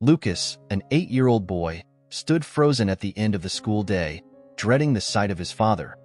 Lucas, an 8-year-old boy, stood frozen at the end of the school day, dreading the sight of his father,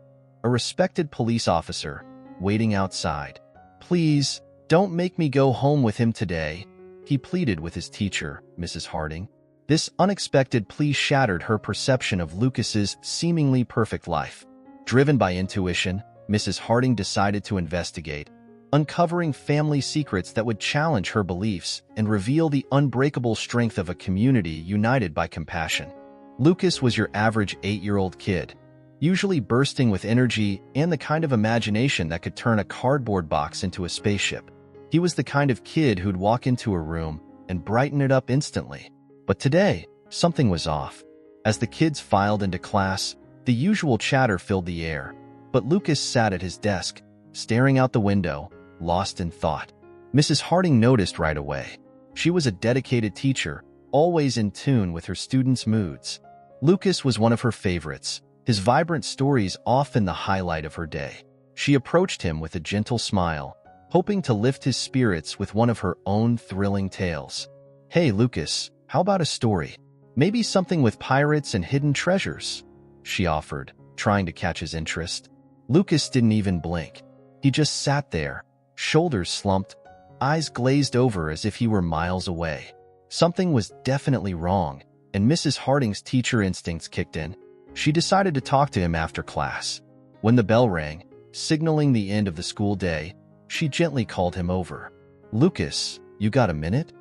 a respected police officer, waiting outside. "Please, don't make me go home with him today," he pleaded with his teacher, Mrs. Harding. This unexpected plea shattered her perception of Lucas's seemingly perfect life. Driven by intuition, Mrs. Harding decided to investigate, uncovering family secrets that would challenge her beliefs and reveal the unbreakable strength of a community united by compassion. Lucas was your average 8-year-old kid, usually bursting with energy and the kind of imagination that could turn a cardboard box into a spaceship. He was the kind of kid who'd walk into a room and brighten it up instantly. But today, something was off. As the kids filed into class, the usual chatter filled the air, but Lucas sat at his desk, staring out the window, lost in thought. Mrs. Harding noticed right away. She was a dedicated teacher, always in tune with her students' moods. Lucas was one of her favorites, his vibrant stories often the highlight of her day. She approached him with a gentle smile, hoping to lift his spirits with one of her own thrilling tales. "Hey, Lucas, how about a story? Maybe something with pirates and hidden treasures," she offered, trying to catch his interest. Lucas didn't even blink. He just sat there, shoulders slumped, eyes glazed over as if he were miles away. Something was definitely wrong, and Mrs. Harding's teacher instincts kicked in. She decided to talk to him after class. When the bell rang, signaling the end of the school day, she gently called him over. "Lucas, you got a minute?"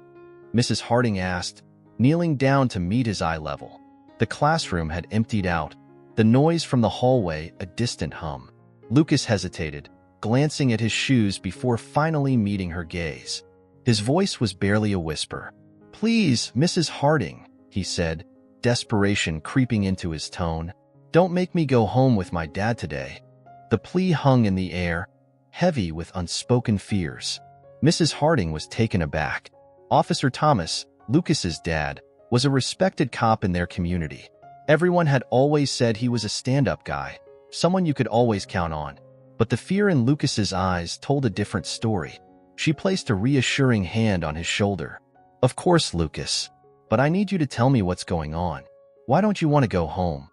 Mrs. Harding asked, kneeling down to meet his eye level. The classroom had emptied out, the noise from the hallway a distant hum. Lucas hesitated, glancing at his shoes before finally meeting her gaze. His voice was barely a whisper. "Please, Mrs. Harding," he said, desperation creeping into his tone. "Don't make me go home with my dad today." The plea hung in the air, heavy with unspoken fears. Mrs. Harding was taken aback. Officer Thomas, Lucas's dad, was a respected cop in their community. Everyone had always said he was a stand-up guy, someone you could always count on. But the fear in Lucas's eyes told a different story. She placed a reassuring hand on his shoulder. "Of course, Lucas, but I need you to tell me what's going on. Why don't you want to go home?"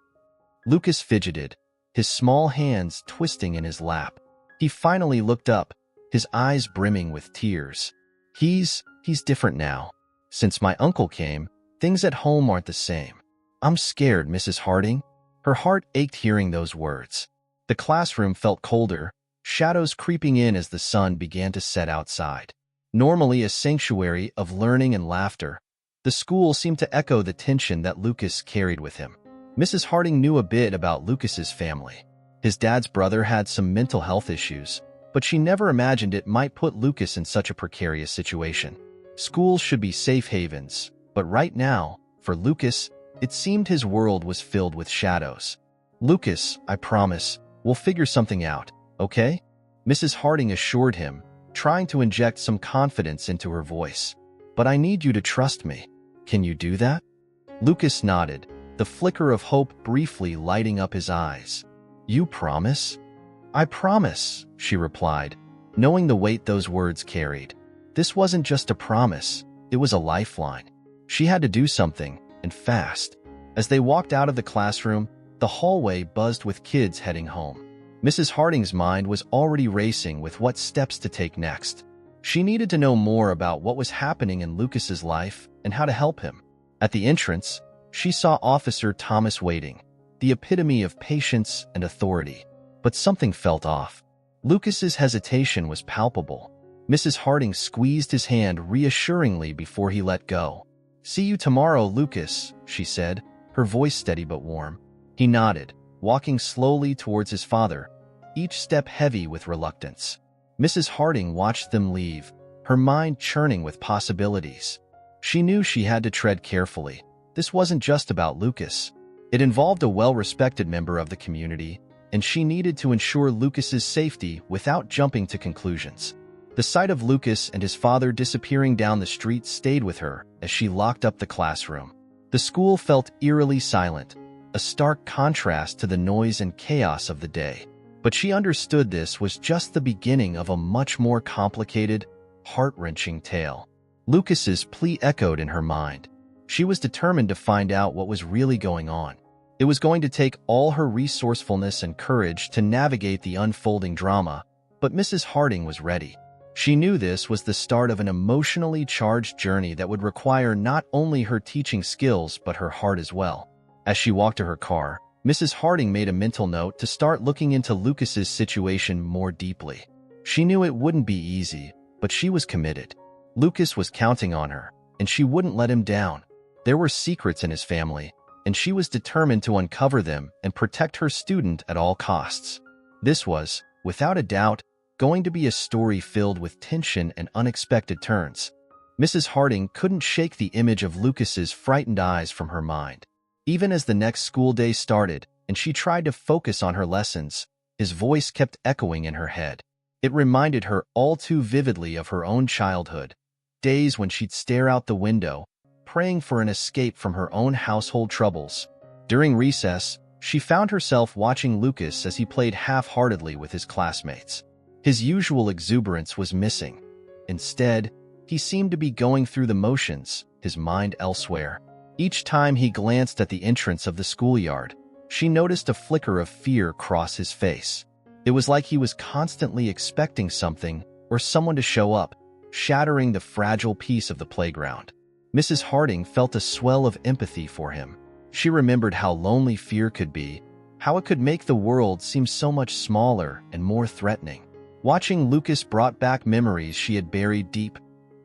Lucas fidgeted, his small hands twisting in his lap. He finally looked up, his eyes brimming with tears. He's different now. Since my uncle came, things at home aren't the same. I'm scared, Mrs. Harding." Her heart ached hearing those words. The classroom felt colder, shadows creeping in as the sun began to set outside. Normally a sanctuary of learning and laughter, the school seemed to echo the tension that Lucas carried with him. Mrs. Harding knew a bit about Lucas's family. His dad's brother had some mental health issues, but she never imagined it might put Lucas in such a precarious situation. Schools should be safe havens, but right now, for Lucas, it seemed his world was filled with shadows. "Lucas, I promise, we'll figure something out, okay?" Mrs. Harding assured him, trying to inject some confidence into her voice. "But I need you to trust me. Can you do that?" Lucas nodded, the flicker of hope briefly lighting up his eyes. "You promise?" "I promise," she replied, knowing the weight those words carried. This wasn't just a promise, it was a lifeline. She had to do something, and fast. As they walked out of the classroom, the hallway buzzed with kids heading home. Mrs. Harding's mind was already racing with what steps to take next. She needed to know more about what was happening in Lucas's life and how to help him. At the entrance, she saw Officer Thomas waiting, the epitome of patience and authority. But something felt off. Lucas's hesitation was palpable. Mrs. Harding squeezed his hand reassuringly before he let go. "See you tomorrow, Lucas," she said, her voice steady but warm. He nodded, walking slowly towards his father, each step heavy with reluctance. Mrs. Harding watched them leave, her mind churning with possibilities. She knew she had to tread carefully. This wasn't just about Lucas. It involved a well-respected member of the community, and she needed to ensure Lucas's safety without jumping to conclusions. The sight of Lucas and his father disappearing down the street stayed with her as she locked up the classroom. The school felt eerily silent, a stark contrast to the noise and chaos of the day. But she understood this was just the beginning of a much more complicated, heart-wrenching tale. Lucas's plea echoed in her mind. She was determined to find out what was really going on. It was going to take all her resourcefulness and courage to navigate the unfolding drama, but Mrs. Harding was ready. She knew this was the start of an emotionally charged journey that would require not only her teaching skills but her heart as well. As she walked to her car, Mrs. Harding made a mental note to start looking into Lucas's situation more deeply. She knew it wouldn't be easy, but she was committed. Lucas was counting on her, and she wouldn't let him down. There were secrets in his family, and she was determined to uncover them and protect her student at all costs. This was, without a doubt, going to be a story filled with tension and unexpected turns. Mrs. Harding couldn't shake the image of Lucas's frightened eyes from her mind. Even as the next school day started and she tried to focus on her lessons, his voice kept echoing in her head. It reminded her all too vividly of her own childhood, days when she'd stare out the window, praying for an escape from her own household troubles. During recess, she found herself watching Lucas as he played half-heartedly with his classmates. His usual exuberance was missing. Instead, he seemed to be going through the motions, his mind elsewhere. Each time he glanced at the entrance of the schoolyard, she noticed a flicker of fear cross his face. It was like he was constantly expecting something or someone to show up, shattering the fragile peace of the playground. Mrs. Harding felt a swell of empathy for him. She remembered how lonely fear could be, how it could make the world seem so much smaller and more threatening. Watching Lucas brought back memories she had buried deep.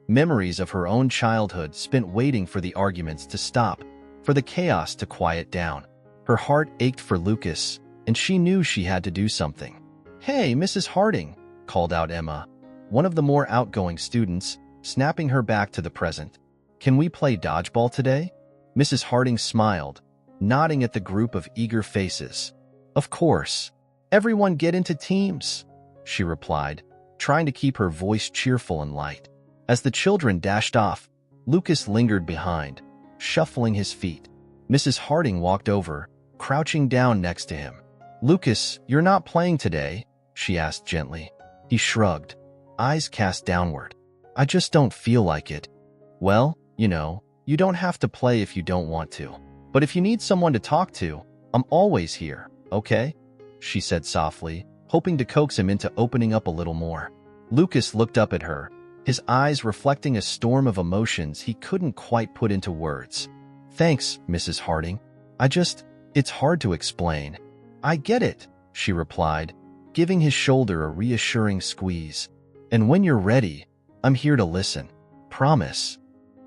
Memories of her own childhood spent waiting for the arguments to stop, for the chaos to quiet down. Her heart ached for Lucas, and she knew she had to do something. "Hey, Mrs. Harding," called out Emma, one of the more outgoing students, snapping her back to the present. "Can we play dodgeball today?" Mrs. Harding smiled, nodding at the group of eager faces. "Of course. Everyone get into teams," she replied, trying to keep her voice cheerful and light. As the children dashed off, Lucas lingered behind, shuffling his feet. Mrs. Harding walked over, crouching down next to him. "Lucas, you're not playing today?" she asked gently. He shrugged, eyes cast downward. "I just don't feel like it." "Well, you don't have to play if you don't want to. But if you need someone to talk to, I'm always here, okay?" she said softly, hoping to coax him into opening up a little more. Lucas looked up at her, his eyes reflecting a storm of emotions he couldn't quite put into words. "Thanks, Mrs. Harding. It's hard to explain." "I get it," she replied, giving his shoulder a reassuring squeeze. "And when you're ready, I'm here to listen. Promise."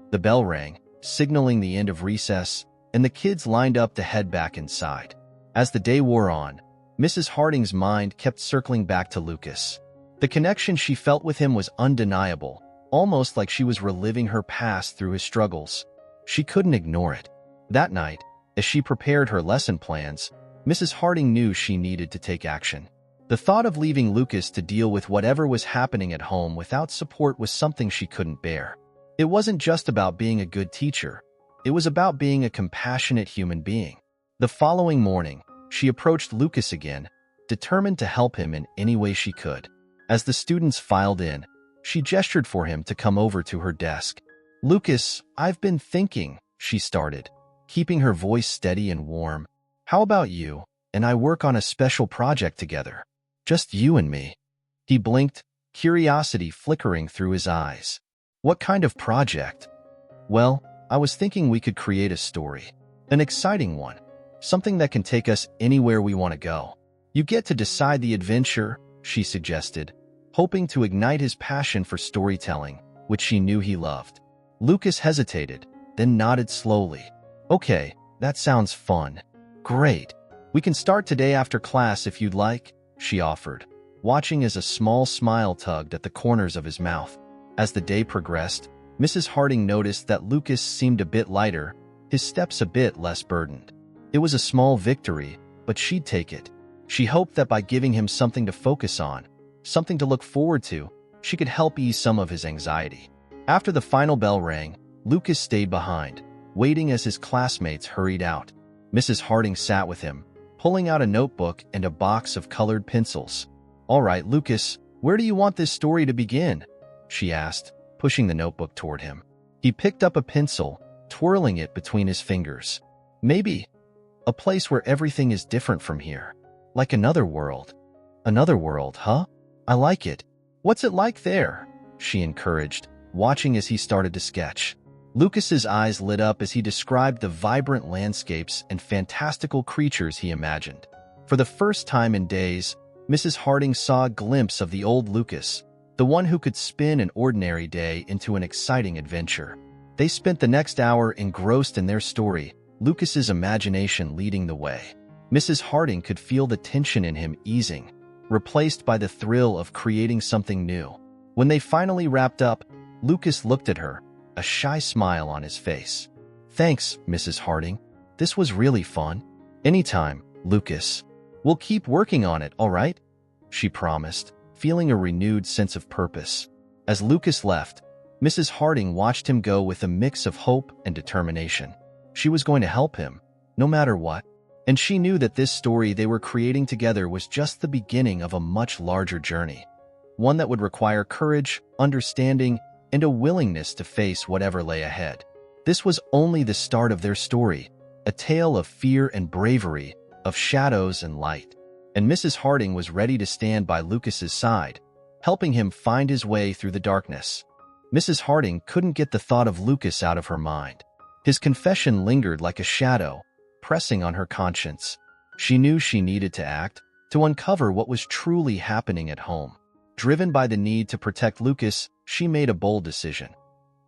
The bell rang, signaling the end of recess, and the kids lined up to head back inside. As the day wore on, Mrs. Harding's mind kept circling back to Lucas. The connection she felt with him was undeniable, almost like she was reliving her past through his struggles. She couldn't ignore it. That night, as she prepared her lesson plans, Mrs. Harding knew she needed to take action. The thought of leaving Lucas to deal with whatever was happening at home without support was something she couldn't bear. It wasn't just about being a good teacher. It was about being a compassionate human being. The following morning, she approached Lucas again, determined to help him in any way she could. As the students filed in, she gestured for him to come over to her desk. "Lucas, I've been thinking," she started, keeping her voice steady and warm. "How about you and I work on a special project together? Just you and me." He blinked, curiosity flickering through his eyes. "What kind of project?" "Well, I was thinking we could create a story. An exciting one. Something that can take us anywhere we want to go. You get to decide the adventure," she suggested, hoping to ignite his passion for storytelling, which she knew he loved. Lucas hesitated, then nodded slowly. "Okay, that sounds fun. Great. We can start today after class if you'd like," she offered, watching as a small smile tugged at the corners of his mouth. As the day progressed, Mrs. Harding noticed that Lucas seemed a bit lighter, his steps a bit less burdened. It was a small victory, but she'd take it. She hoped that by giving him something to focus on, something to look forward to, she could help ease some of his anxiety. After the final bell rang, Lucas stayed behind, waiting as his classmates hurried out. Mrs. Harding sat with him, pulling out a notebook and a box of colored pencils. "All right, Lucas, where do you want this story to begin?" she asked, pushing the notebook toward him. He picked up a pencil, twirling it between his fingers. Maybe a place where everything is different from here. Like another world. Another world, huh? I like it. What's it like there? She encouraged, watching as he started to sketch. Lucas's eyes lit up as he described the vibrant landscapes and fantastical creatures he imagined. For the first time in days, Mrs. Harding saw a glimpse of the old Lucas, the one who could spin an ordinary day into an exciting adventure. They spent the next hour engrossed in their story, Lucas's imagination leading the way. Mrs. Harding could feel the tension in him easing, replaced by the thrill of creating something new. When they finally wrapped up, Lucas looked at her, a shy smile on his face. Thanks, Mrs. Harding. This was really fun. Anytime, Lucas. We'll keep working on it, all right? She promised, feeling a renewed sense of purpose. As Lucas left, Mrs. Harding watched him go with a mix of hope and determination. She was going to help him, no matter what, and she knew that this story they were creating together was just the beginning of a much larger journey, one that would require courage, understanding, and a willingness to face whatever lay ahead. This was only the start of their story, a tale of fear and bravery, of shadows and light. And Mrs. Harding was ready to stand by Lucas's side, helping him find his way through the darkness. Mrs. Harding couldn't get the thought of Lucas out of her mind. His confession lingered like a shadow, pressing on her conscience. She knew she needed to act, to uncover what was truly happening at home. Driven by the need to protect Lucas, she made a bold decision.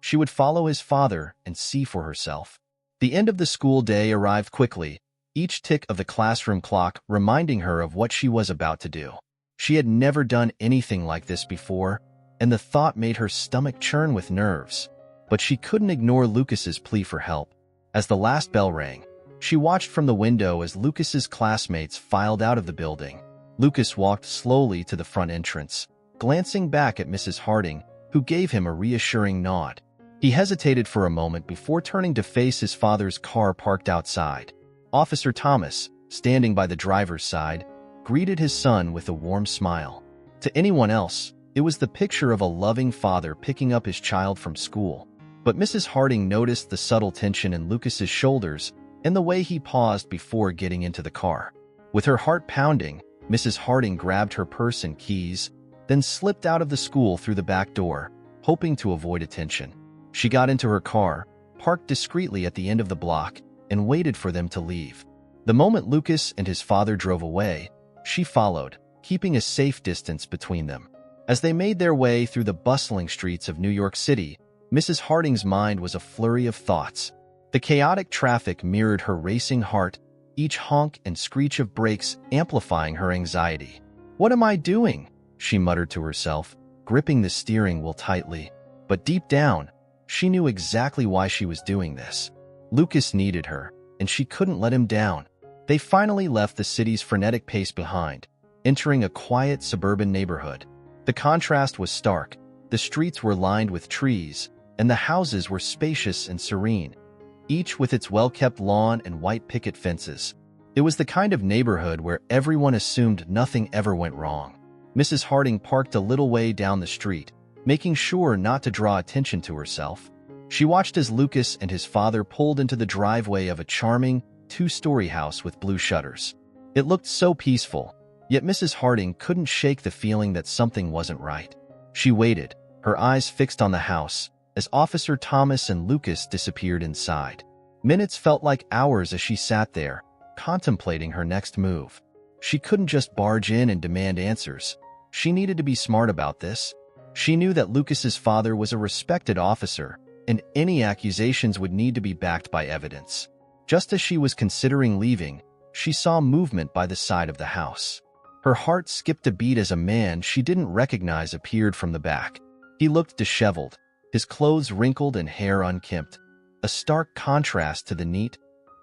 She would follow his father and see for herself. The end of the school day arrived quickly, each tick of the classroom clock reminding her of what she was about to do. She had never done anything like this before, and the thought made her stomach churn with nerves. But she couldn't ignore Lucas's plea for help. As the last bell rang, she watched from the window as Lucas's classmates filed out of the building. Lucas walked slowly to the front entrance, glancing back at Mrs. Harding, who gave him a reassuring nod. He hesitated for a moment before turning to face his father's car parked outside. Officer Thomas, standing by the driver's side, greeted his son with a warm smile. To anyone else, it was the picture of a loving father picking up his child from school. But Mrs. Harding noticed the subtle tension in Lucas's shoulders and the way he paused before getting into the car. With her heart pounding, Mrs. Harding grabbed her purse and keys, then slipped out of the school through the back door, hoping to avoid attention. She got into her car, parked discreetly at the end of the block, and waited for them to leave. The moment Lucas and his father drove away, she followed, keeping a safe distance between them. As they made their way through the bustling streets of New York City, Mrs. Harding's mind was a flurry of thoughts. The chaotic traffic mirrored her racing heart, each honk and screech of brakes amplifying her anxiety. "What am I doing?" she muttered to herself, gripping the steering wheel tightly. But deep down, she knew exactly why she was doing this. Lucas needed her, and she couldn't let him down. They finally left the city's frenetic pace behind, entering a quiet suburban neighborhood. The contrast was stark. The streets were lined with trees, and the houses were spacious and serene, each with its well-kept lawn and white picket fences. It was the kind of neighborhood where everyone assumed nothing ever went wrong. Mrs. Harding parked a little way down the street, making sure not to draw attention to herself. She watched as Lucas and his father pulled into the driveway of a charming, two-story house with blue shutters. It looked so peaceful, yet Mrs. Harding couldn't shake the feeling that something wasn't right. She waited, her eyes fixed on the house, as Officer Thomas and Lucas disappeared inside. Minutes felt like hours as she sat there, contemplating her next move. She couldn't just barge in and demand answers. She needed to be smart about this. She knew that Lucas's father was a respected officer, and any accusations would need to be backed by evidence. Just as she was considering leaving, she saw movement by the side of the house. Her heart skipped a beat as a man she didn't recognize appeared from the back. He looked disheveled, his clothes wrinkled and hair unkempt, a stark contrast to the neat,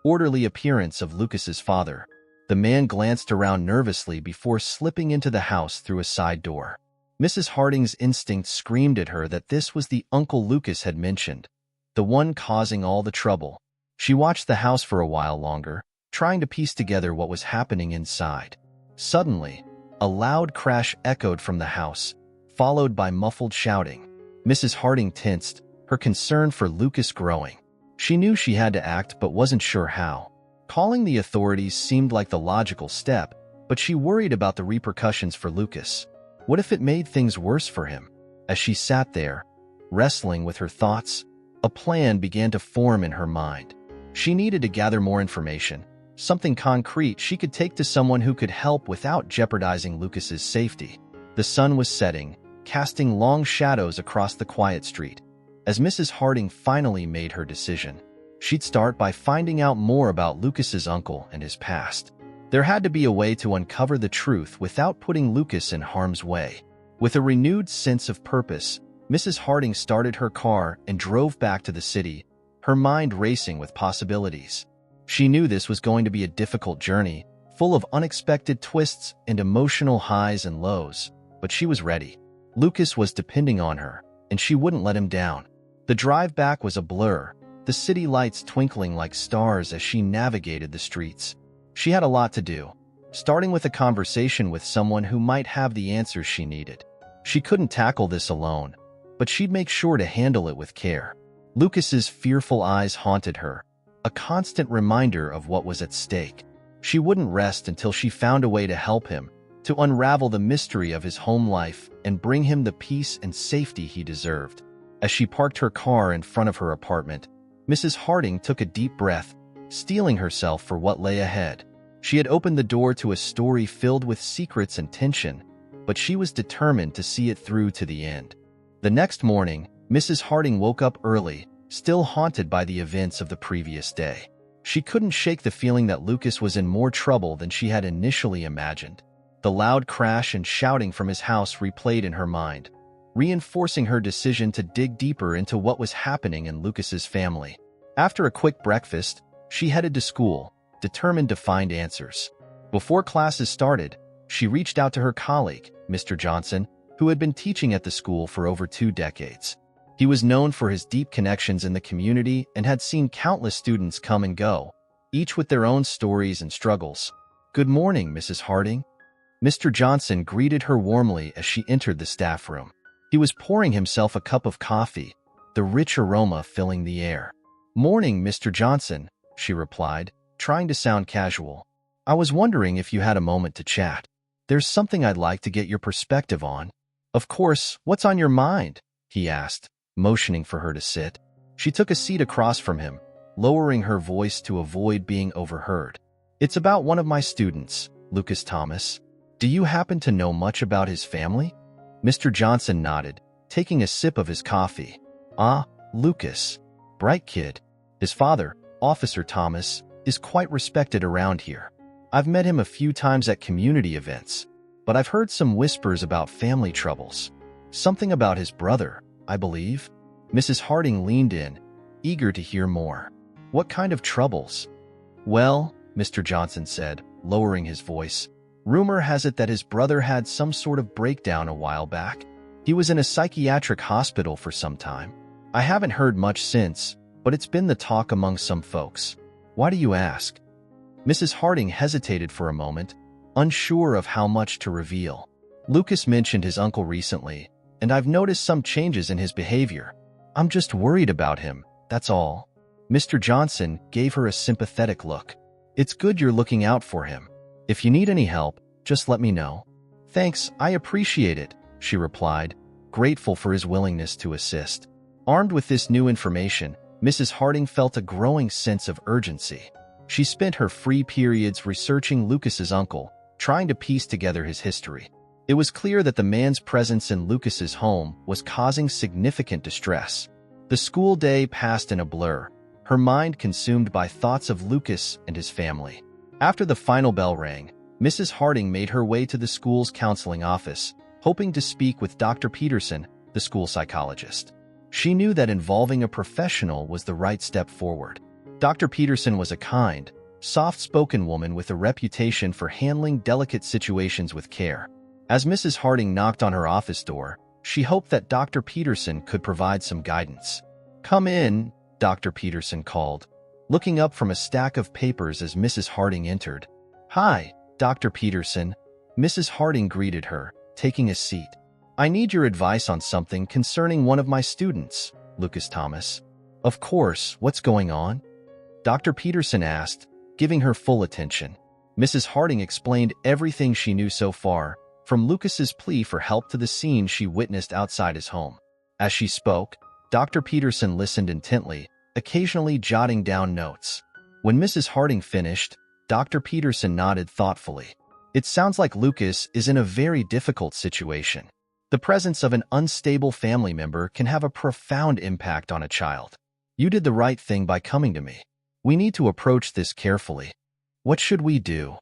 orderly appearance of Lucas's father. The man glanced around nervously before slipping into the house through a side door. Mrs. Harding's instinct screamed at her that this was the uncle Lucas had mentioned, the one causing all the trouble. She watched the house for a while longer, trying to piece together what was happening inside. Suddenly, a loud crash echoed from the house, followed by muffled shouting. Mrs. Harding tensed, her concern for Lucas growing. She knew she had to act but wasn't sure how. Calling the authorities seemed like the logical step, but she worried about the repercussions for Lucas. What if it made things worse for him? As she sat there, wrestling with her thoughts, a plan began to form in her mind. She needed to gather more information, something concrete she could take to someone who could help without jeopardizing Lucas's safety. The sun was setting, casting long shadows across the quiet street. As Mrs. Harding finally made her decision, she'd start by finding out more about Lucas's uncle and his past. There had to be a way to uncover the truth without putting Lucas in harm's way. With a renewed sense of purpose, Mrs. Harding started her car and drove back to the city, her mind racing with possibilities. She knew this was going to be a difficult journey, full of unexpected twists and emotional highs and lows, but she was ready. Lucas was depending on her, and she wouldn't let him down. The drive back was a blur, the city lights twinkling like stars as she navigated the streets. She had a lot to do, starting with a conversation with someone who might have the answers she needed. She couldn't tackle this alone, but she'd make sure to handle it with care. Lucas's fearful eyes haunted her, a constant reminder of what was at stake. She wouldn't rest until she found a way to help him, to unravel the mystery of his home life and bring him the peace and safety he deserved. As she parked her car in front of her apartment, Mrs. Harding took a deep breath, steeling herself for what lay ahead. She had opened the door to a story filled with secrets and tension, but she was determined to see it through to the end. The next morning, Mrs. Harding woke up early, still haunted by the events of the previous day. She couldn't shake the feeling that Lucas was in more trouble than she had initially imagined. The loud crash and shouting from his house replayed in her mind, reinforcing her decision to dig deeper into what was happening in Lucas's family. After a quick breakfast, she headed to school, determined to find answers. Before classes started, she reached out to her colleague, Mr. Johnson, who had been teaching at the school for over 2 decades. He was known for his deep connections in the community and had seen countless students come and go, each with their own stories and struggles. "Good morning, Mrs. Harding." Mr. Johnson greeted her warmly as she entered the staff room. He was pouring himself a cup of coffee, the rich aroma filling the air. "Morning, Mr. Johnson," she replied, trying to sound casual. "I was wondering if you had a moment to chat. There's something I'd like to get your perspective on." "Of course, what's on your mind?" he asked, motioning for her to sit. She took a seat across from him, lowering her voice to avoid being overheard. "It's about one of my students, Lucas Thomas. Do you happen to know much about his family?" Mr. Johnson nodded, taking a sip of his coffee. "Ah, Lucas. Bright kid. His father, Officer Thomas, is quite respected around here. I've met him a few times at community events, but I've heard some whispers about family troubles. Something about his brother, I believe." Mrs. Harding leaned in, eager to hear more. "What kind of troubles?" "Well," Mr. Johnson said, lowering his voice, "rumor has it that his brother had some sort of breakdown a while back. He was in a psychiatric hospital for some time. I haven't heard much since, but it's been the talk among some folks." "Why do you ask?" Mrs. Harding hesitated for a moment, unsure of how much to reveal. "Lucas mentioned his uncle recently, and I've noticed some changes in his behavior. I'm just worried about him, that's all." Mr. Johnson gave her a sympathetic look. "It's good you're looking out for him. If you need any help, just let me know." "Thanks, I appreciate it," she replied, grateful for his willingness to assist. Armed with this new information, Mrs. Harding felt a growing sense of urgency. She spent her free periods researching Lucas's uncle, trying to piece together his history. It was clear that the man's presence in Lucas's home was causing significant distress. The school day passed in a blur, her mind consumed by thoughts of Lucas and his family. After the final bell rang, Mrs. Harding made her way to the school's counseling office, hoping to speak with Dr. Peterson, the school psychologist. She knew that involving a professional was the right step forward. Dr. Peterson was a kind, soft-spoken woman with a reputation for handling delicate situations with care. As Mrs. Harding knocked on her office door, she hoped that Dr. Peterson could provide some guidance. "Come in," Dr. Peterson called, looking up from a stack of papers as Mrs. Harding entered. "Hi, Dr. Peterson." Mrs. Harding greeted her, taking a seat. "I need your advice on something concerning one of my students, Lucas Thomas." Of course, what's going on? Dr. Peterson asked, giving her full attention. Mrs. Harding explained everything she knew so far, from Lucas's plea for help to the scene she witnessed outside his home. As she spoke, Dr. Peterson listened intently, occasionally jotting down notes. When Mrs. Harding finished, Dr. Peterson nodded thoughtfully. It sounds like Lucas is in a very difficult situation. The presence of an unstable family member can have a profound impact on a child. You did the right thing by coming to me. We need to approach this carefully. What should we do?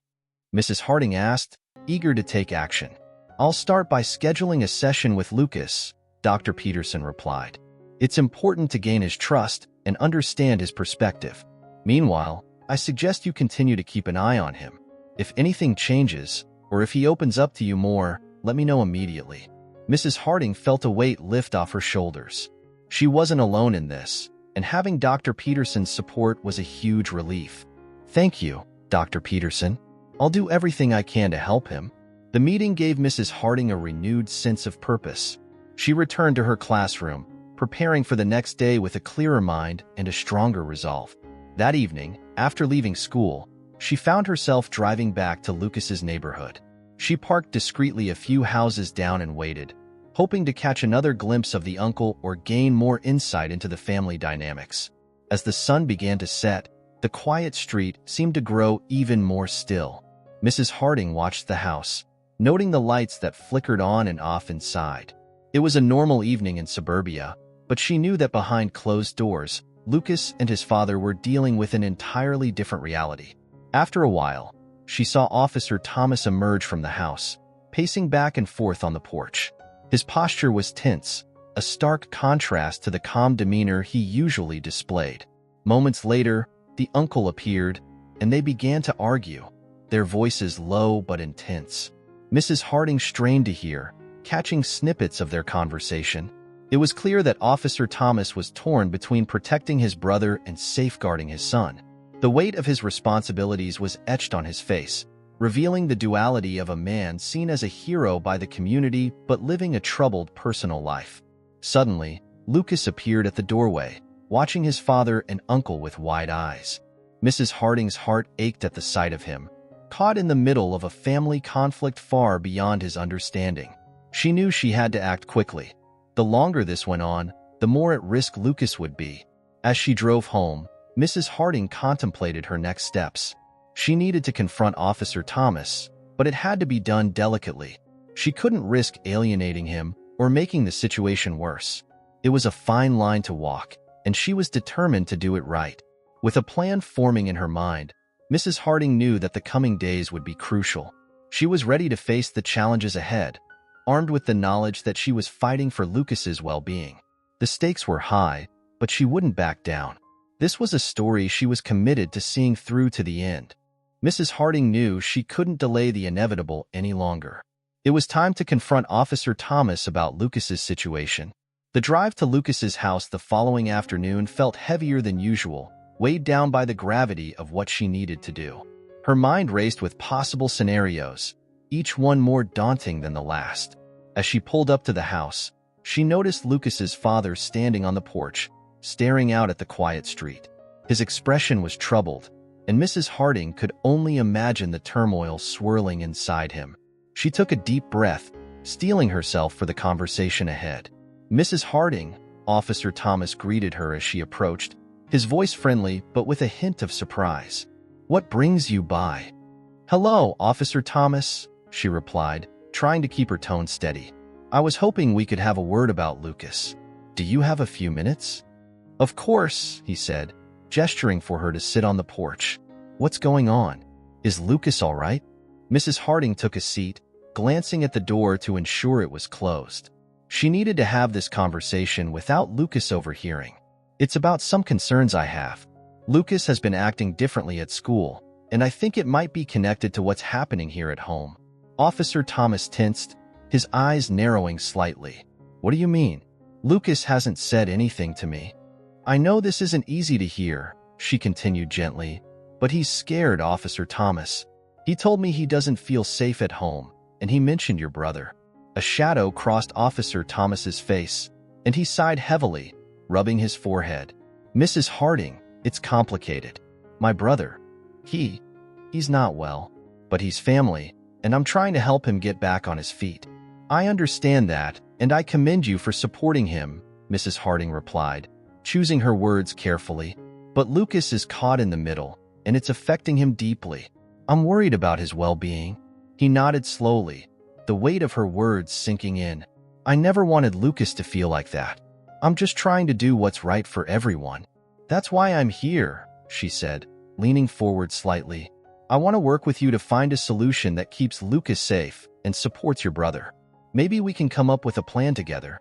Mrs. Harding asked, eager to take action. I'll start by scheduling a session with Lucas, Dr. Peterson replied. It's important to gain his trust and understand his perspective. Meanwhile, I suggest you continue to keep an eye on him. If anything changes, or if he opens up to you more, let me know immediately. Mrs. Harding felt a weight lift off her shoulders. She wasn't alone in this, and having Dr. Peterson's support was a huge relief. Thank you, Dr. Peterson. I'll do everything I can to help him. The meeting gave Mrs. Harding a renewed sense of purpose. She returned to her classroom, preparing for the next day with a clearer mind and a stronger resolve. That evening, after leaving school, she found herself driving back to Lucas's neighborhood. She parked discreetly a few houses down and waited, hoping to catch another glimpse of the uncle or gain more insight into the family dynamics. As the sun began to set, the quiet street seemed to grow even more still. Mrs. Harding watched the house, noting the lights that flickered on and off inside. It was a normal evening in suburbia, but she knew that behind closed doors, Lucas and his father were dealing with an entirely different reality. After a while, she saw Officer Thomas emerge from the house, pacing back and forth on the porch. His posture was tense, a stark contrast to the calm demeanor he usually displayed. Moments later, the uncle appeared, and they began to argue, their voices low but intense. Mrs. Harding strained to hear, catching snippets of their conversation. It was clear that Officer Thomas was torn between protecting his brother and safeguarding his son. The weight of his responsibilities was etched on his face, revealing the duality of a man seen as a hero by the community but living a troubled personal life. Suddenly, Lucas appeared at the doorway, watching his father and uncle with wide eyes. Mrs. Harding's heart ached at the sight of him, caught in the middle of a family conflict far beyond his understanding. She knew she had to act quickly. The longer this went on, the more at risk Lucas would be. As she drove home, Mrs. Harding contemplated her next steps. She needed to confront Officer Thomas, but it had to be done delicately. She couldn't risk alienating him or making the situation worse. It was a fine line to walk, and she was determined to do it right. With a plan forming in her mind, Mrs. Harding knew that the coming days would be crucial. She was ready to face the challenges ahead, armed with the knowledge that she was fighting for Lucas's well-being. The stakes were high, but she wouldn't back down. This was a story she was committed to seeing through to the end. Mrs. Harding knew she couldn't delay the inevitable any longer. It was time to confront Officer Thomas about Lucas's situation. The drive to Lucas's house the following afternoon felt heavier than usual, weighed down by the gravity of what she needed to do. Her mind raced with possible scenarios, each one more daunting than the last. As she pulled up to the house, she noticed Lucas's father standing on the porch, staring out at the quiet street. His expression was troubled, and Mrs. Harding could only imagine the turmoil swirling inside him. She took a deep breath, steeling herself for the conversation ahead. "Mrs. Harding," Officer Thomas greeted her as she approached, his voice friendly but with a hint of surprise. "What brings you by?" "Hello, Officer Thomas," she replied, trying to keep her tone steady. "I was hoping we could have a word about Lucas. Do you have a few minutes?" "Of course," he said, gesturing for her to sit on the porch. "What's going on? Is Lucas all right?" Mrs. Harding took a seat, glancing at the door to ensure it was closed. She needed to have this conversation without Lucas overhearing. "It's about some concerns I have. Lucas has been acting differently at school, and I think it might be connected to what's happening here at home." Officer Thomas tensed, his eyes narrowing slightly. "What do you mean? Lucas hasn't said anything to me." "I know this isn't easy to hear," she continued gently, "but he's scared, Officer Thomas. He told me he doesn't feel safe at home, and he mentioned your brother." A shadow crossed Officer Thomas's face, and he sighed heavily, rubbing his forehead. Mrs. Harding, it's complicated. My brother, he's not well, but he's family, and I'm trying to help him get back on his feet. I understand that, and I commend you for supporting him, Mrs. Harding replied, choosing her words carefully. But Lucas is caught in the middle, and it's affecting him deeply. I'm worried about his well-being. He nodded slowly, the weight of her words sinking in. I never wanted Lucas to feel like that. I'm just trying to do what's right for everyone. That's why I'm here, she said, leaning forward slightly. I want to work with you to find a solution that keeps Lucas safe and supports your brother. Maybe we can come up with a plan together.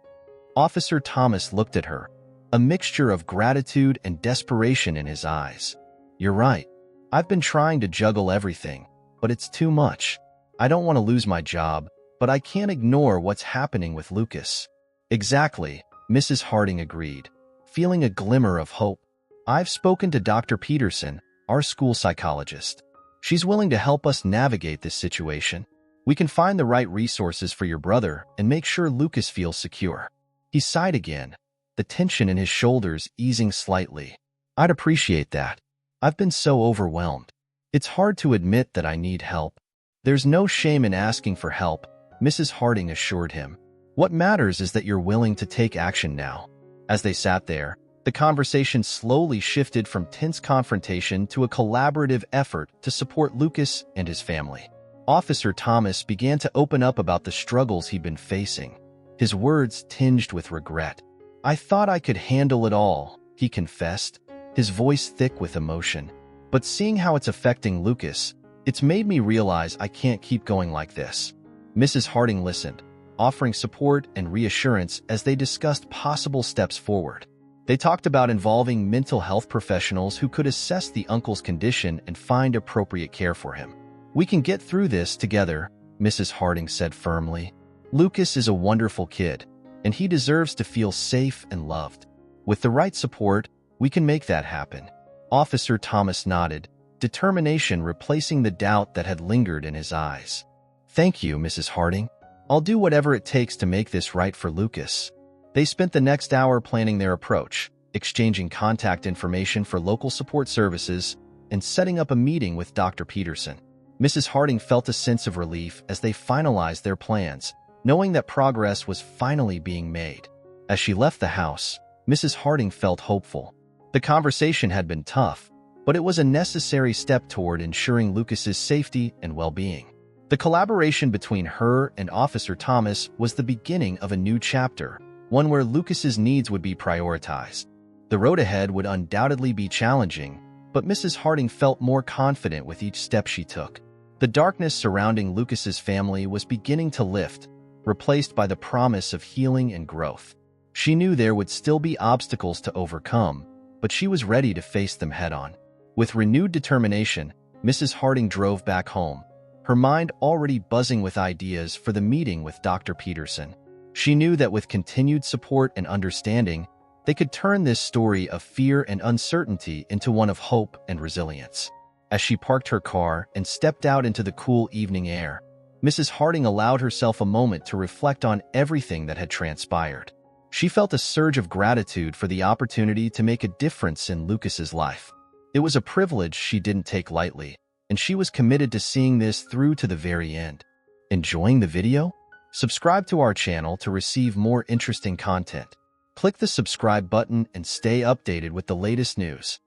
Officer Thomas looked at her, a mixture of gratitude and desperation in his eyes. You're right. I've been trying to juggle everything, but it's too much. I don't want to lose my job, but I can't ignore what's happening with Lucas. Exactly, Mrs. Harding agreed, feeling a glimmer of hope. I've spoken to Dr. Peterson, our school psychologist. She's willing to help us navigate this situation. We can find the right resources for your brother and make sure Lucas feels secure. He sighed again, the tension in his shoulders easing slightly. I'd appreciate that. I've been so overwhelmed. It's hard to admit that I need help. There's no shame in asking for help, Mrs. Harding assured him. What matters is that you're willing to take action now. As they sat there, the conversation slowly shifted from tense confrontation to a collaborative effort to support Lucas and his family. Officer Thomas began to open up about the struggles he'd been facing, his words tinged with regret. I thought I could handle it all, he confessed, his voice thick with emotion. But seeing how it's affecting Lucas, it's made me realize I can't keep going like this. Mrs. Harding listened, offering support and reassurance as they discussed possible steps forward. They talked about involving mental health professionals who could assess the uncle's condition and find appropriate care for him. We can get through this together, Mrs. Harding said firmly. Lucas is a wonderful kid, and he deserves to feel safe and loved. With the right support, we can make that happen. Officer Thomas nodded, determination replacing the doubt that had lingered in his eyes. Thank you, Mrs. Harding. I'll do whatever it takes to make this right for Lucas. They spent the next hour planning their approach, exchanging contact information for local support services, and setting up a meeting with Dr. Peterson. Mrs. Harding felt a sense of relief as they finalized their plans, knowing that progress was finally being made. As she left the house, Mrs. Harding felt hopeful. The conversation had been tough, but it was a necessary step toward ensuring Lucas's safety and well-being. The collaboration between her and Officer Thomas was the beginning of a new chapter, one where Lucas's needs would be prioritized. The road ahead would undoubtedly be challenging, but Mrs. Harding felt more confident with each step she took. The darkness surrounding Lucas's family was beginning to lift, replaced by the promise of healing and growth. She knew there would still be obstacles to overcome, but she was ready to face them head-on. With renewed determination, Mrs. Harding drove back home, her mind already buzzing with ideas for the meeting with Dr. Peterson. She knew that with continued support and understanding, they could turn this story of fear and uncertainty into one of hope and resilience. As she parked her car and stepped out into the cool evening air, Mrs. Harding allowed herself a moment to reflect on everything that had transpired. She felt a surge of gratitude for the opportunity to make a difference in Lucas's life. It was a privilege she didn't take lightly, and she was committed to seeing this through to the very end. Enjoying the video? Subscribe to our channel to receive more interesting content. Click the subscribe button and stay updated with the latest news.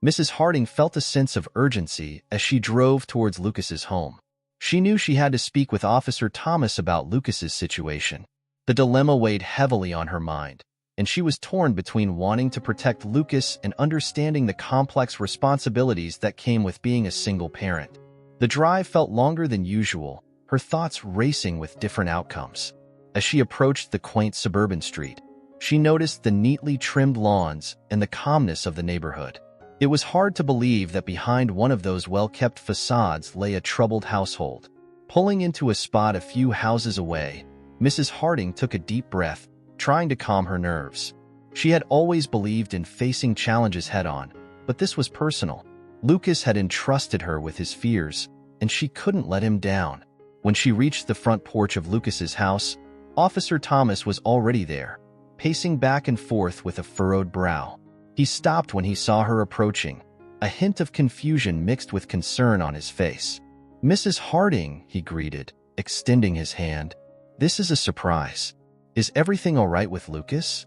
Mrs. Harding felt a sense of urgency as she drove towards Lucas's home. She knew she had to speak with Officer Thomas about Lucas's situation. The dilemma weighed heavily on her mind, and she was torn between wanting to protect Lucas and understanding the complex responsibilities that came with being a single parent. The drive felt longer than usual, her thoughts racing with different outcomes. As she approached the quaint suburban street, she noticed the neatly trimmed lawns and the calmness of the neighborhood. It was hard to believe that behind one of those well-kept facades lay a troubled household. Pulling into a spot a few houses away, Mrs. Harding took a deep breath, trying to calm her nerves. She had always believed in facing challenges head-on, but this was personal. Lucas had entrusted her with his fears, and she couldn't let him down. When she reached the front porch of Lucas's house, Officer Thomas was already there, pacing back and forth with a furrowed brow. He stopped when he saw her approaching, a hint of confusion mixed with concern on his face. "Mrs. Harding," he greeted, extending his hand. "This is a surprise. Is everything all right with Lucas?"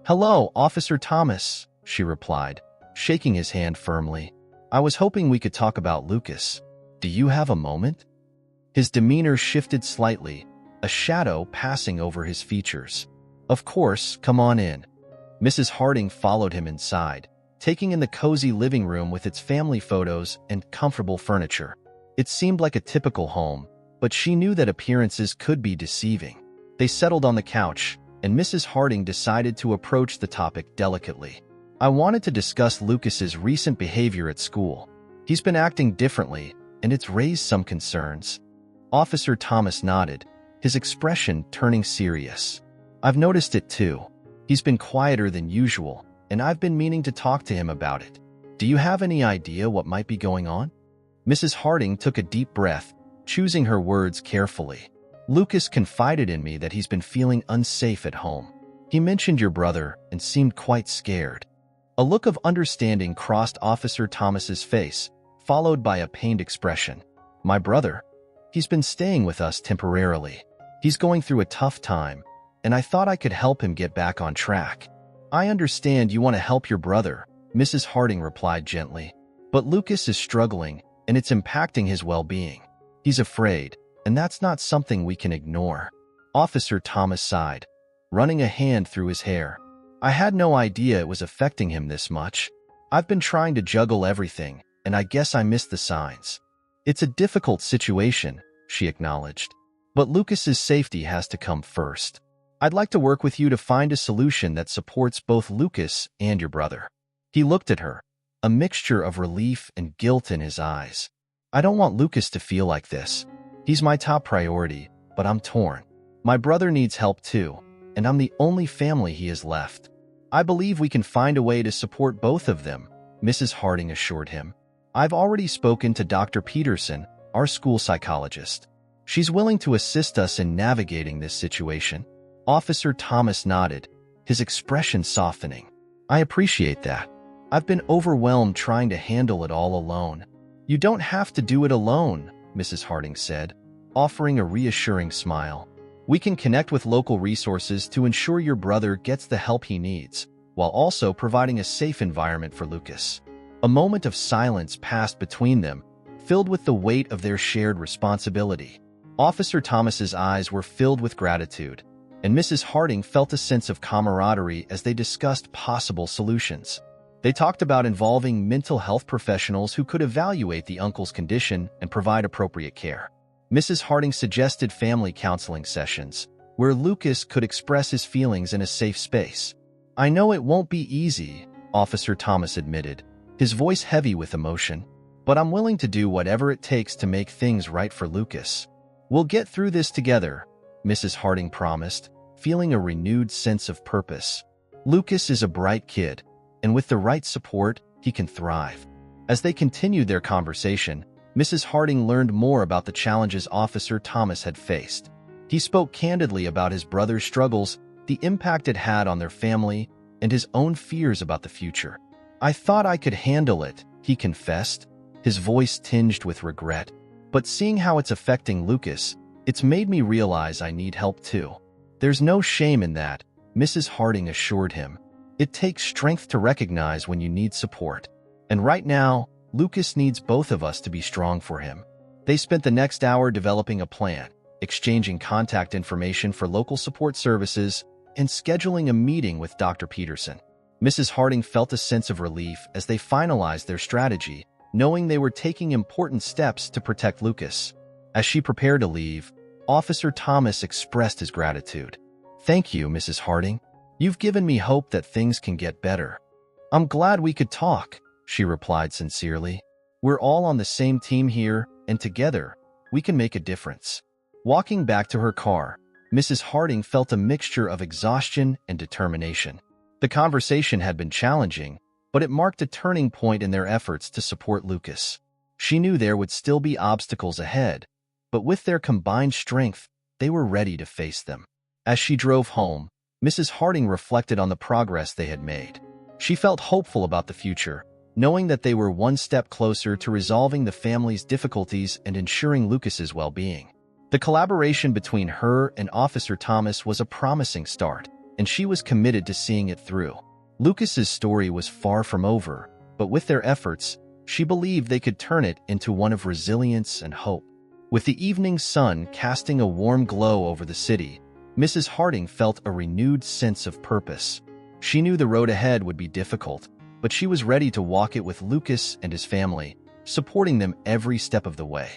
"Hello, Officer Thomas," she replied, shaking his hand firmly. "I was hoping we could talk about Lucas. Do you have a moment?" His demeanor shifted slightly, a shadow passing over his features. "Of course, come on in." Mrs. Harding followed him inside, taking in the cozy living room with its family photos and comfortable furniture. It seemed like a typical home, but she knew that appearances could be deceiving. They settled on the couch, and Mrs. Harding decided to approach the topic delicately. "I wanted to discuss Lucas's recent behavior at school. He's been acting differently, and it's raised some concerns." Officer Thomas nodded, his expression turning serious. "I've noticed it too. He's been quieter than usual, and I've been meaning to talk to him about it. Do you have any idea what might be going on?" Mrs. Harding took a deep breath, choosing her words carefully. "Lucas confided in me that he's been feeling unsafe at home. He mentioned your brother and seemed quite scared." A look of understanding crossed Officer Thomas's face, followed by a pained expression. "My brother? He's been staying with us temporarily. He's going through a tough time, and I thought I could help him get back on track." "I understand you want to help your brother," Mrs. Harding replied gently. "But Lucas is struggling, and it's impacting his well-being. He's afraid, and that's not something we can ignore." Officer Thomas sighed, running a hand through his hair. "I had no idea it was affecting him this much. I've been trying to juggle everything, and I guess I missed the signs." "It's a difficult situation," she acknowledged. "But Lucas's safety has to come first. I'd like to work with you to find a solution that supports both Lucas and your brother." He looked at her, a mixture of relief and guilt in his eyes. "I don't want Lucas to feel like this. He's my top priority, but I'm torn. My brother needs help too, and I'm the only family he has left. I believe we can find a way to support both of them," Mrs. Harding assured him. "I've already spoken to Dr. Peterson, our school psychologist. She's willing to assist us in navigating this situation." Officer Thomas nodded, his expression softening. "I appreciate that. I've been overwhelmed trying to handle it all alone." "You don't have to do it alone," Mrs. Harding said, offering a reassuring smile. "We can connect with local resources to ensure your brother gets the help he needs, while also providing a safe environment for Lucas." A moment of silence passed between them, filled with the weight of their shared responsibility. Officer Thomas's eyes were filled with gratitude, and Mrs. Harding felt a sense of camaraderie as they discussed possible solutions. They talked about involving mental health professionals who could evaluate the uncle's condition and provide appropriate care. Mrs. Harding suggested family counseling sessions, where Lucas could express his feelings in a safe space. "I know it won't be easy," Officer Thomas admitted, his voice heavy with emotion, "but I'm willing to do whatever it takes to make things right for Lucas." "We'll get through this together," Mrs. Harding promised, feeling a renewed sense of purpose. "Lucas is a bright kid, and with the right support, he can thrive." As they continued their conversation, Mrs. Harding learned more about the challenges Officer Thomas had faced. He spoke candidly about his brother's struggles, the impact it had on their family, and his own fears about the future. "I thought I could handle it," he confessed, his voice tinged with regret. "But seeing how it's affecting Lucas, it's made me realize I need help too." "There's no shame in that," Mrs. Harding assured him. "It takes strength to recognize when you need support. And right now, Lucas needs both of us to be strong for him." They spent the next hour developing a plan, exchanging contact information for local support services, and scheduling a meeting with Dr. Peterson. Mrs. Harding felt a sense of relief as they finalized their strategy, knowing they were taking important steps to protect Lucas. As she prepared to leave, Officer Thomas expressed his gratitude. "Thank you, Mrs. Harding. You've given me hope that things can get better." "I'm glad we could talk," she replied sincerely. "We're all on the same team here, and together, we can make a difference." Walking back to her car, Mrs. Harding felt a mixture of exhaustion and determination. The conversation had been challenging, but it marked a turning point in their efforts to support Lucas. She knew there would still be obstacles ahead, but with their combined strength, they were ready to face them. As she drove home, Mrs. Harding reflected on the progress they had made. She felt hopeful about the future, knowing that they were one step closer to resolving the family's difficulties and ensuring Lucas's well-being. The collaboration between her and Officer Thomas was a promising start, and she was committed to seeing it through. Lucas's story was far from over, but with their efforts, she believed they could turn it into one of resilience and hope. With the evening sun casting a warm glow over the city, Mrs. Harding felt a renewed sense of purpose. She knew the road ahead would be difficult, but she was ready to walk it with Lucas and his family, supporting them every step of the way.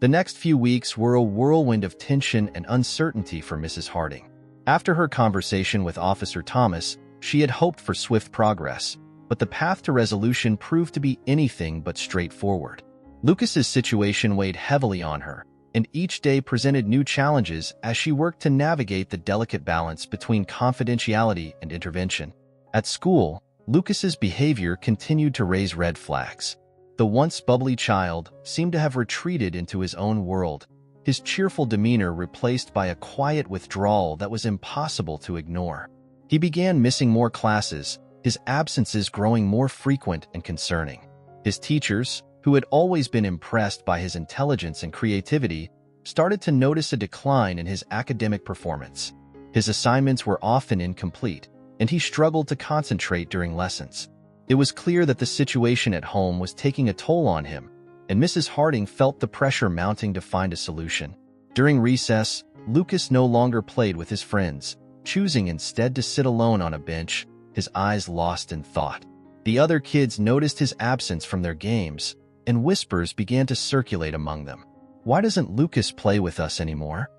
The next few weeks were a whirlwind of tension and uncertainty for Mrs. Harding. After her conversation with Officer Thomas, she had hoped for swift progress, but the path to resolution proved to be anything but straightforward. Lucas's situation weighed heavily on her, and each day presented new challenges as she worked to navigate the delicate balance between confidentiality and intervention. At school, Lucas's behavior continued to raise red flags. The once bubbly child seemed to have retreated into his own world, his cheerful demeanor replaced by a quiet withdrawal that was impossible to ignore. He began missing more classes, his absences growing more frequent and concerning. His teachers, who had always been impressed by his intelligence and creativity, started to notice a decline in his academic performance. His assignments were often incomplete, and he struggled to concentrate during lessons. It was clear that the situation at home was taking a toll on him, and Mrs. Harding felt the pressure mounting to find a solution. During recess, Lucas no longer played with his friends, choosing instead to sit alone on a bench, his eyes lost in thought. The other kids noticed his absence from their games, and whispers began to circulate among them. "Why doesn't Lucas play with us anymore?"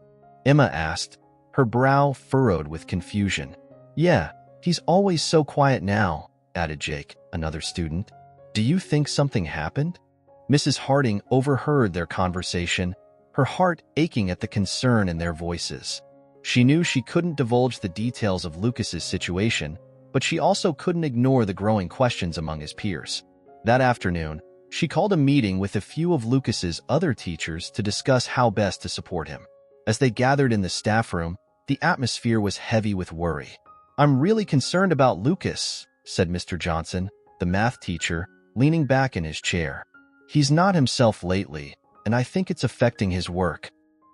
Emma asked, her brow furrowed with confusion. "Yeah, he's always so quiet now," added Jake, another student. "Do you think something happened?" Mrs. Harding overheard their conversation, her heart aching at the concern in their voices. She knew she couldn't divulge the details of Lucas's situation, but she also couldn't ignore the growing questions among his peers. That afternoon, she called a meeting with a few of Lucas's other teachers to discuss how best to support him. As they gathered in the staff room, the atmosphere was heavy with worry. "I'm really concerned about Lucas," said Mr. Johnson, the math teacher, leaning back in his chair. "He's not himself lately, and I think it's affecting his work."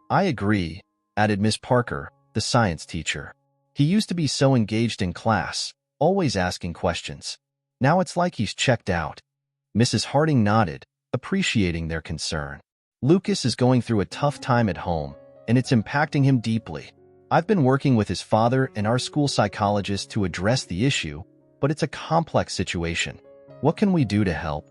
"I agree," added Miss Parker, the science teacher. "He used to be so engaged in class, always asking questions. Now it's like he's checked out." Mrs. Harding nodded, appreciating their concern. "Lucas is going through a tough time at home, and it's impacting him deeply. I've been working with his father and our school psychologist to address the issue, but it's a complex situation. What can we do to help?"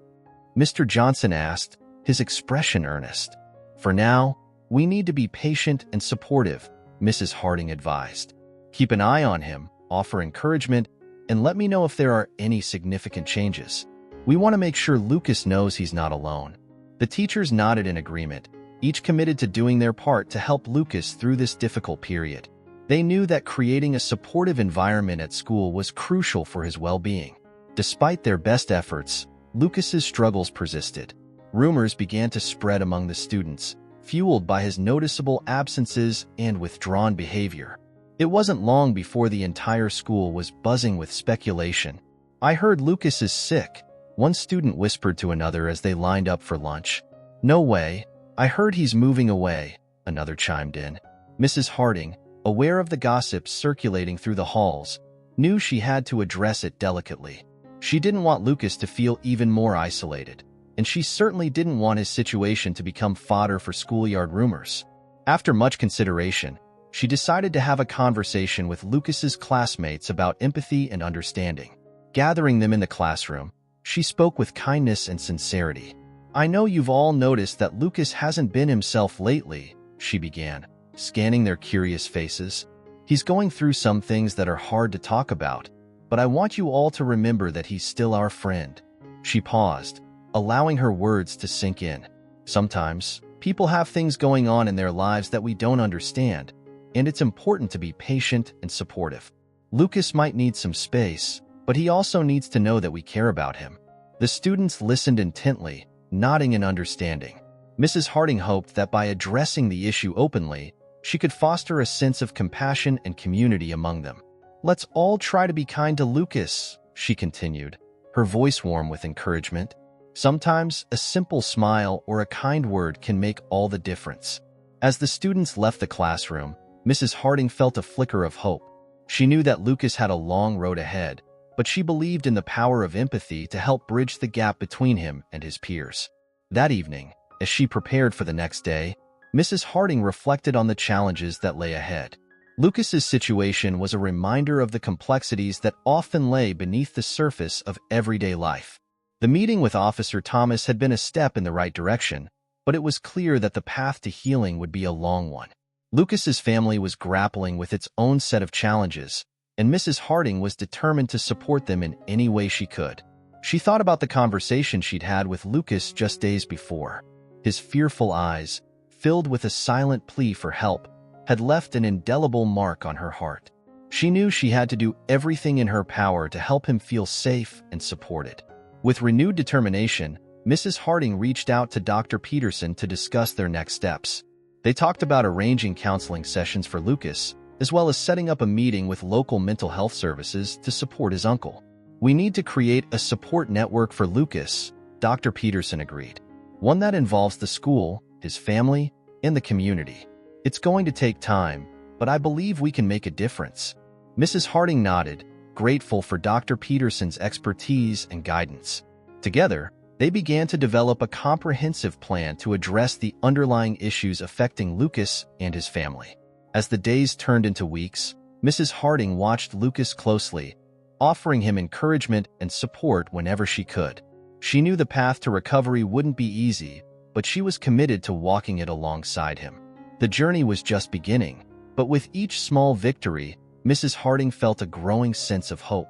Mr. Johnson asked, his expression earnest. "For now, we need to be patient and supportive," Mrs. Harding advised. "Keep an eye on him, offer encouragement, and let me know if there are any significant changes. We want to make sure Lucas knows he's not alone." The teachers nodded in agreement, each committed to doing their part to help Lucas through this difficult period. They knew that creating a supportive environment at school was crucial for his well-being. Despite their best efforts, Lucas's struggles persisted. Rumors began to spread among the students, fueled by his noticeable absences and withdrawn behavior. It wasn't long before the entire school was buzzing with speculation. "I heard Lucas is sick," one student whispered to another as they lined up for lunch. "No way. I heard he's moving away," another chimed in. Mrs. Harding, aware of the gossip circulating through the halls, knew she had to address it delicately. She didn't want Lucas to feel even more isolated, and she certainly didn't want his situation to become fodder for schoolyard rumors. After much consideration, she decided to have a conversation with Lucas's classmates about empathy and understanding. Gathering them in the classroom, she spoke with kindness and sincerity. "I know you've all noticed that Lucas hasn't been himself lately," she began, scanning their curious faces. "He's going through some things that are hard to talk about, but I want you all to remember that he's still our friend." She paused, allowing her words to sink in. Sometimes, people have things going on in their lives that we don't understand, and it's important to be patient and supportive. Lucas might need some space, but he also needs to know that we care about him. The students listened intently, nodding in understanding. Mrs. Harding hoped that by addressing the issue openly, she could foster a sense of compassion and community among them. "Let's all try to be kind to Lucas," she continued, her voice warm with encouragement. Sometimes a simple smile or a kind word can make all the difference. As the students left the classroom, Mrs. Harding felt a flicker of hope. She knew that Lucas had a long road ahead, but she believed in the power of empathy to help bridge the gap between him and his peers. That evening, as she prepared for the next day, Mrs. Harding reflected on the challenges that lay ahead. Lucas's situation was a reminder of the complexities that often lay beneath the surface of everyday life. The meeting with Officer Thomas had been a step in the right direction, but it was clear that the path to healing would be a long one. Lucas's family was grappling with its own set of challenges, and Mrs. Harding was determined to support them in any way she could. She thought about the conversation she'd had with Lucas just days before. His fearful eyes, filled with a silent plea for help, had left an indelible mark on her heart. She knew she had to do everything in her power to help him feel safe and supported. With renewed determination, Mrs. Harding reached out to Dr. Peterson to discuss their next steps. They talked about arranging counseling sessions for Lucas, as well as setting up a meeting with local mental health services to support his uncle. "We need to create a support network for Lucas," Dr. Peterson agreed. "One that involves the school, his family, and the community. It's going to take time, but I believe we can make a difference." Mrs. Harding nodded, grateful for Dr. Peterson's expertise and guidance. Together, they began to develop a comprehensive plan to address the underlying issues affecting Lucas and his family. As the days turned into weeks, Mrs. Harding watched Lucas closely, offering him encouragement and support whenever she could. She knew the path to recovery wouldn't be easy, but she was committed to walking it alongside him. The journey was just beginning, but with each small victory, Mrs. Harding felt a growing sense of hope.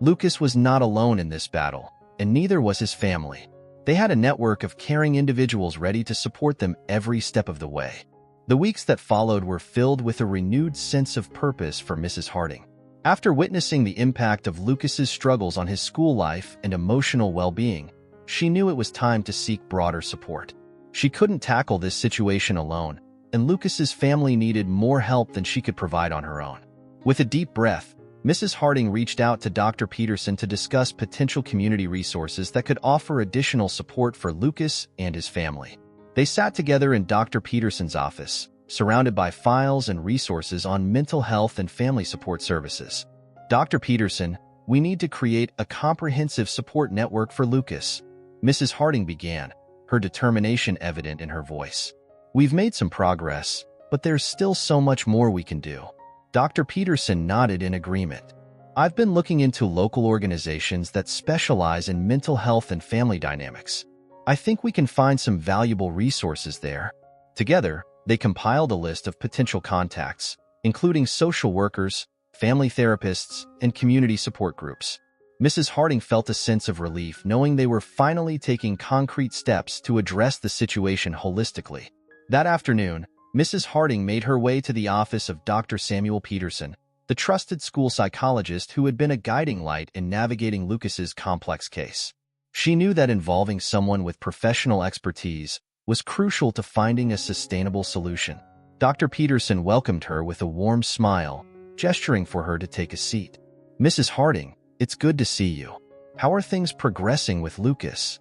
Lucas was not alone in this battle, and neither was his family. They had a network of caring individuals ready to support them every step of the way. The weeks that followed were filled with a renewed sense of purpose for Mrs. Harding. After witnessing the impact of Lucas's struggles on his school life and emotional well-being, she knew it was time to seek broader support. She couldn't tackle this situation alone, and Lucas's family needed more help than she could provide on her own. With a deep breath, Mrs. Harding reached out to Dr. Peterson to discuss potential community resources that could offer additional support for Lucas and his family. They sat together in Dr. Peterson's office, surrounded by files and resources on mental health and family support services. "Dr. Peterson, we need to create a comprehensive support network for Lucas," Mrs. Harding began, her determination evident in her voice. "We've made some progress, but there's still so much more we can do." Dr. Peterson nodded in agreement. "I've been looking into local organizations that specialize in mental health and family dynamics. I think we can find some valuable resources there." Together, they compiled a list of potential contacts, including social workers, family therapists, and community support groups. Mrs. Harding felt a sense of relief knowing they were finally taking concrete steps to address the situation holistically. That afternoon, Mrs. Harding made her way to the office of Dr. Samuel Peterson, the trusted school psychologist who had been a guiding light in navigating Lucas's complex case. She knew that involving someone with professional expertise was crucial to finding a sustainable solution. Dr. Peterson welcomed her with a warm smile, gesturing for her to take a seat. "Mrs. Harding, it's good to see you. How are things progressing with Lucas?"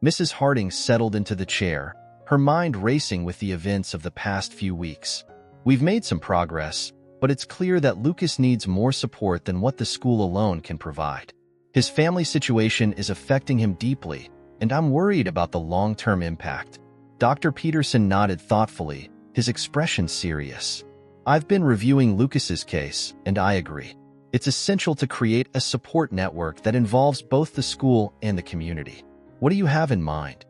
Mrs. Harding settled into the chair, her mind racing with the events of the past few weeks. "We've made some progress, but it's clear that Lucas needs more support than what the school alone can provide. His family situation is affecting him deeply, and I'm worried about the long-term impact." Dr. Peterson nodded thoughtfully, his expression serious. "I've been reviewing Lucas's case, and I agree. It's essential to create a support network that involves both the school and the community. What do you have in mind?"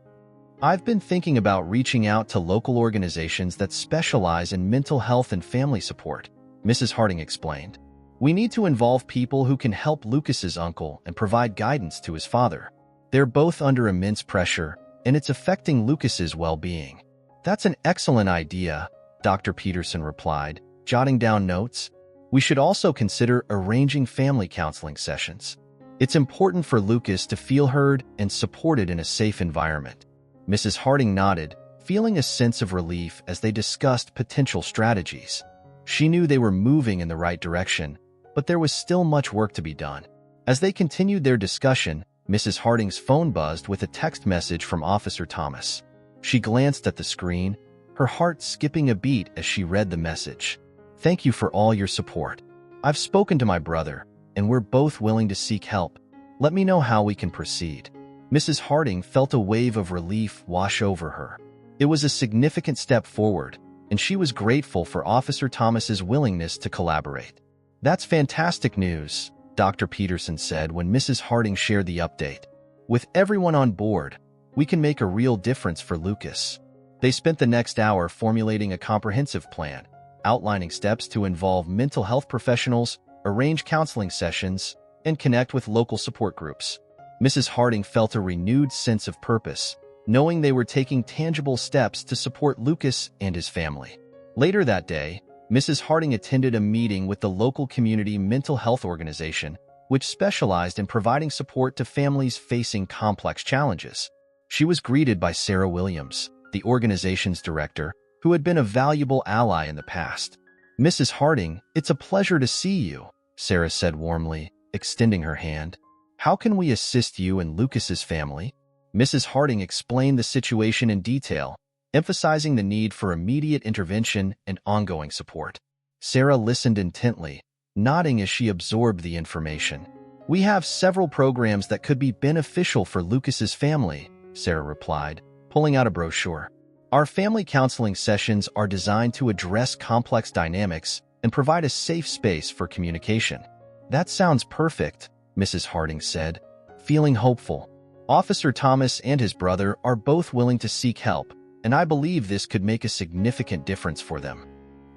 "I've been thinking about reaching out to local organizations that specialize in mental health and family support," Mrs. Harding explained. "We need to involve people who can help Lucas's uncle and provide guidance to his father. They're both under immense pressure, and it's affecting Lucas's well-being." "That's an excellent idea," Dr. Peterson replied, jotting down notes. "We should also consider arranging family counseling sessions. It's important for Lucas to feel heard and supported in a safe environment." Mrs. Harding nodded, feeling a sense of relief as they discussed potential strategies. She knew they were moving in the right direction, but there was still much work to be done. As they continued their discussion, Mrs. Harding's phone buzzed with a text message from Officer Thomas. She glanced at the screen, her heart skipping a beat as she read the message. "Thank you for all your support. I've spoken to my brother, and we're both willing to seek help. Let me know how we can proceed." Mrs. Harding felt a wave of relief wash over her. It was a significant step forward, and she was grateful for Officer Thomas's willingness to collaborate. "That's fantastic news," Dr. Peterson said when Mrs. Harding shared the update. "With everyone on board, we can make a real difference for Lucas." They spent the next hour formulating a comprehensive plan, outlining steps to involve mental health professionals, arrange counseling sessions, and connect with local support groups. Mrs. Harding felt a renewed sense of purpose, knowing they were taking tangible steps to support Lucas and his family. Later that day, Mrs. Harding attended a meeting with the local community mental health organization, which specialized in providing support to families facing complex challenges. She was greeted by Sarah Williams, the organization's director, who had been a valuable ally in the past. "Mrs. Harding, it's a pleasure to see you," Sarah said warmly, extending her hand. "How can we assist you and Lucas's family?" Mrs. Harding explained the situation in detail, emphasizing the need for immediate intervention and ongoing support. Sarah listened intently, nodding as she absorbed the information. "We have several programs that could be beneficial for Lucas's family," Sarah replied, pulling out a brochure. "Our family counseling sessions are designed to address complex dynamics and provide a safe space for communication." "That sounds perfect," Mrs. Harding said, feeling hopeful. "Officer Thomas and his brother are both willing to seek help, and I believe this could make a significant difference for them.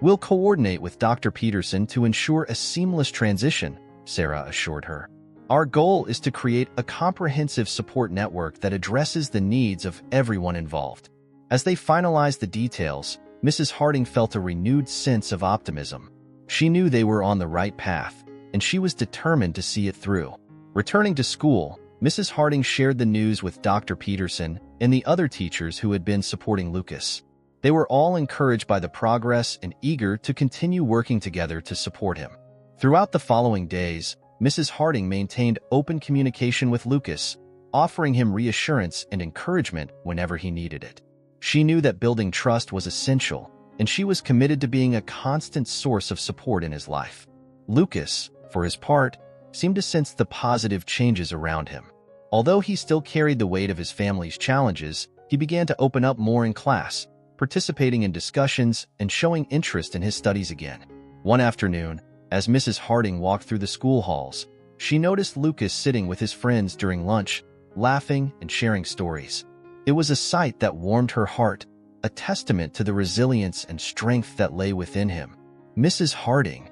We'll coordinate with Dr. Peterson to ensure a seamless transition," Sarah assured her. "Our goal is to create a comprehensive support network that addresses the needs of everyone involved." As they finalized the details, Mrs. Harding felt a renewed sense of optimism. She knew they were on the right path, and she was determined to see it through. Returning to school, Mrs. Harding shared the news with Dr. Peterson and the other teachers who had been supporting Lucas. They were all encouraged by the progress and eager to continue working together to support him. Throughout the following days, Mrs. Harding maintained open communication with Lucas, offering him reassurance and encouragement whenever he needed it. She knew that building trust was essential, and she was committed to being a constant source of support in his life. Lucas, for his part, seemed to sense the positive changes around him. Although he still carried the weight of his family's challenges, he began to open up more in class, participating in discussions and showing interest in his studies again. One afternoon, as Mrs. Harding walked through the school halls, she noticed Lucas sitting with his friends during lunch, laughing and sharing stories. It was a sight that warmed her heart, a testament to the resilience and strength that lay within him. "Mrs. Harding,"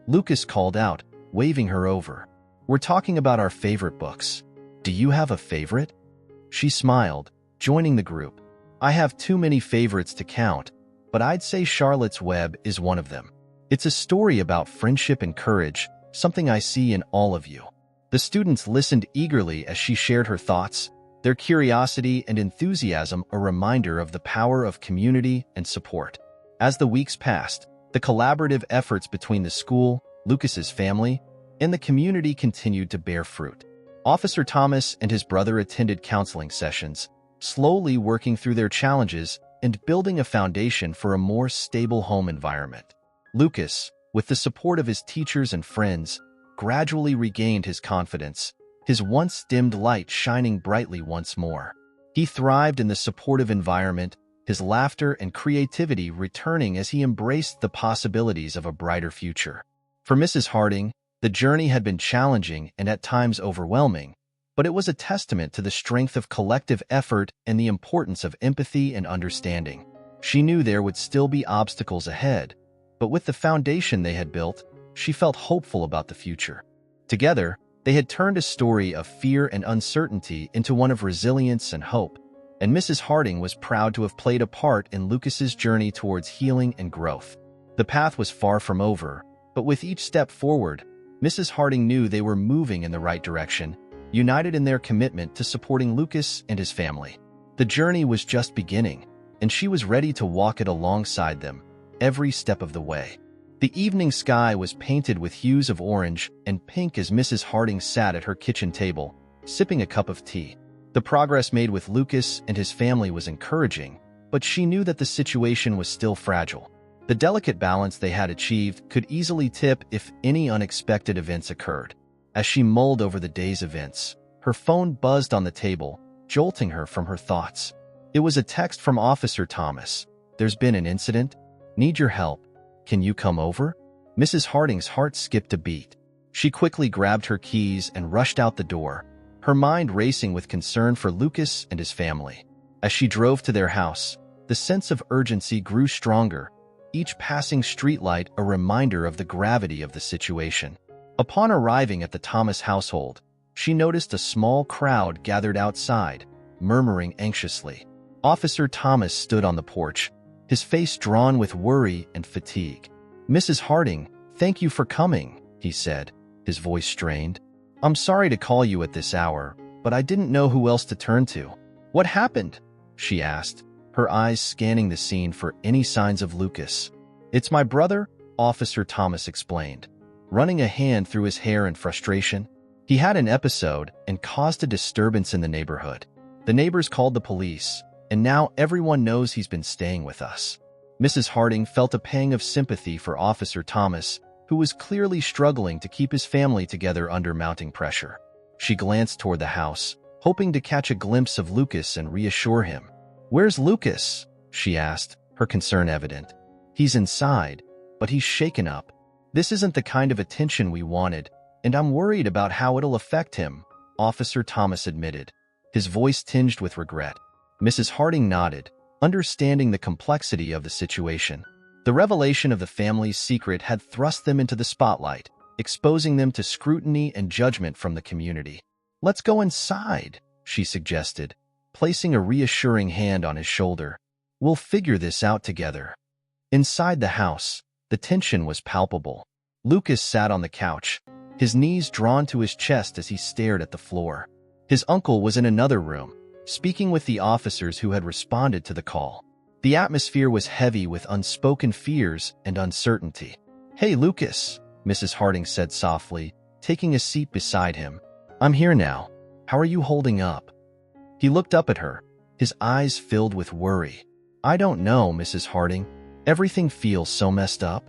Lucas called out, waving her over. "We're talking about our favorite books. Do you have a favorite?" She smiled, joining the group. "I have too many favorites to count, but I'd say Charlotte's Web is one of them. It's a story about friendship and courage, something I see in all of you." The students listened eagerly as she shared her thoughts, their curiosity and enthusiasm a reminder of the power of community and support. As the weeks passed, the collaborative efforts between the school, Lucas's family, and the community continued to bear fruit. Officer Thomas and his brother attended counseling sessions, slowly working through their challenges and building a foundation for a more stable home environment. Lucas, with the support of his teachers and friends, gradually regained his confidence, his once dimmed light shining brightly once more. He thrived in the supportive environment, his laughter and creativity returning as he embraced the possibilities of a brighter future. For Mrs. Harding, the journey had been challenging and at times overwhelming, but it was a testament to the strength of collective effort and the importance of empathy and understanding. She knew there would still be obstacles ahead, but with the foundation they had built, she felt hopeful about the future. Together, they had turned a story of fear and uncertainty into one of resilience and hope, and Mrs. Harding was proud to have played a part in Lucas's journey towards healing and growth. The path was far from over, but with each step forward, Mrs. Harding knew they were moving in the right direction, united in their commitment to supporting Lucas and his family. The journey was just beginning, and she was ready to walk it alongside them, every step of the way. The evening sky was painted with hues of orange and pink as Mrs. Harding sat at her kitchen table, sipping a cup of tea. The progress made with Lucas and his family was encouraging, but she knew that the situation was still fragile. The delicate balance they had achieved could easily tip if any unexpected events occurred. As she mulled over the day's events, her phone buzzed on the table, jolting her from her thoughts. It was a text from Officer Thomas. "There's been an incident. Need your help. Can you come over?" Mrs. Harding's heart skipped a beat. She quickly grabbed her keys and rushed out the door, her mind racing with concern for Lucas and his family. As she drove to their house, the sense of urgency grew stronger, each passing streetlight a reminder of the gravity of the situation. Upon arriving at the Thomas household, she noticed a small crowd gathered outside, murmuring anxiously. Officer Thomas stood on the porch, his face drawn with worry and fatigue. "Mrs. Harding, thank you for coming," he said, his voice strained. "I'm sorry to call you at this hour, but I didn't know who else to turn to." "What happened?" she asked, her eyes scanning the scene for any signs of Lucas. "It's my brother," Officer Thomas explained, running a hand through his hair in frustration. "He had an episode and caused a disturbance in the neighborhood. The neighbors called the police, and now everyone knows he's been staying with us." Mrs. Harding felt a pang of sympathy for Officer Thomas, who was clearly struggling to keep his family together under mounting pressure. She glanced toward the house, hoping to catch a glimpse of Lucas and reassure him. "Where's Lucas?" she asked, her concern evident. "He's inside, but he's shaken up. This isn't the kind of attention we wanted, and I'm worried about how it'll affect him," Officer Thomas admitted, his voice tinged with regret. Mrs. Harding nodded, understanding the complexity of the situation. The revelation of the family's secret had thrust them into the spotlight, exposing them to scrutiny and judgment from the community. "Let's go inside," she suggested, placing a reassuring hand on his shoulder. "We'll figure this out together." Inside the house, the tension was palpable. Lucas sat on the couch, his knees drawn to his chest as he stared at the floor. His uncle was in another room, speaking with the officers who had responded to the call. The atmosphere was heavy with unspoken fears and uncertainty. "Hey, Lucas," Mrs. Harding said softly, taking a seat beside him. "I'm here now. How are you holding up?" He looked up at her, his eyes filled with worry. "I don't know, Mrs. Harding. Everything feels so messed up."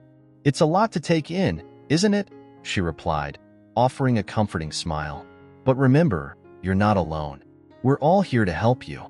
"It's a lot to take in, isn't it?" she replied, offering a comforting smile. "But remember, you're not alone. We're all here to help you."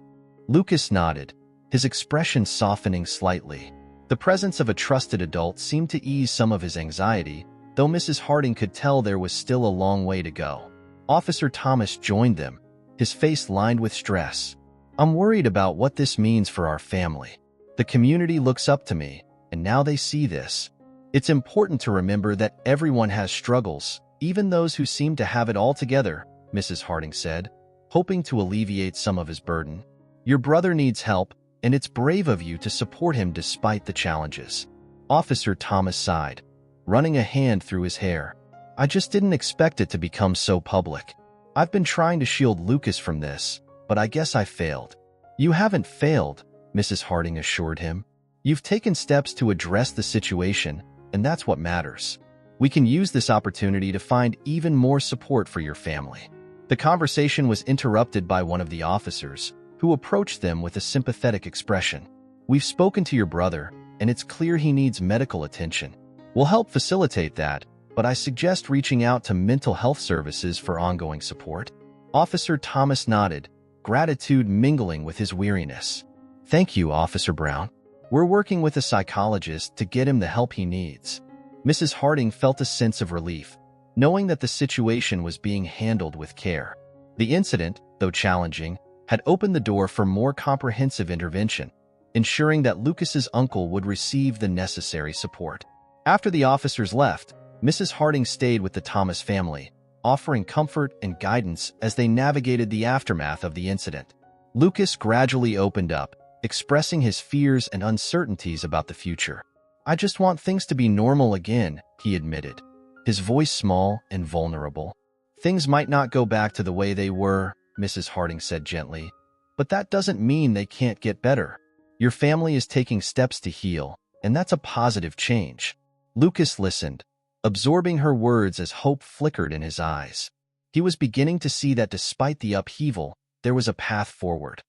Lucas nodded, his expression softening slightly. The presence of a trusted adult seemed to ease some of his anxiety, though Mrs. Harding could tell there was still a long way to go. Officer Thomas joined them, his face lined with stress. "I'm worried about what this means for our family. The community looks up to me, and now they see this. It's important to remember that everyone has struggles, even those who seem to have it all together," Mrs. Harding said, hoping to alleviate some of his burden. "Your brother needs help, and it's brave of you to support him despite the challenges." Officer Thomas sighed, running a hand through his hair. "I just didn't expect it to become so public. I've been trying to shield Lucas from this, but I guess I failed." "You haven't failed," Mrs. Harding assured him. "You've taken steps to address the situation, and that's what matters. We can use this opportunity to find even more support for your family." The conversation was interrupted by one of the officers, who approached them with a sympathetic expression. "We've spoken to your brother, and it's clear he needs medical attention. We'll help facilitate that, but I suggest reaching out to mental health services for ongoing support." Officer Thomas nodded, gratitude mingling with his weariness. "Thank you, Officer Brown. We're working with a psychologist to get him the help he needs." Mrs. Harding felt a sense of relief, knowing that the situation was being handled with care. The incident, though challenging, had opened the door for more comprehensive intervention, ensuring that Lucas's uncle would receive the necessary support. After the officers left, Mrs. Harding stayed with the Thomas family, offering comfort and guidance as they navigated the aftermath of the incident. Lucas gradually opened up, expressing his fears and uncertainties about the future. "I just want things to be normal again," he admitted, his voice small and vulnerable. "Things might not go back to the way they were," Mrs. Harding said gently, "but that doesn't mean they can't get better. Your family is taking steps to heal, and that's a positive change." Lucas listened, absorbing her words as hope flickered in his eyes. He was beginning to see that despite the upheaval, there was a path forward,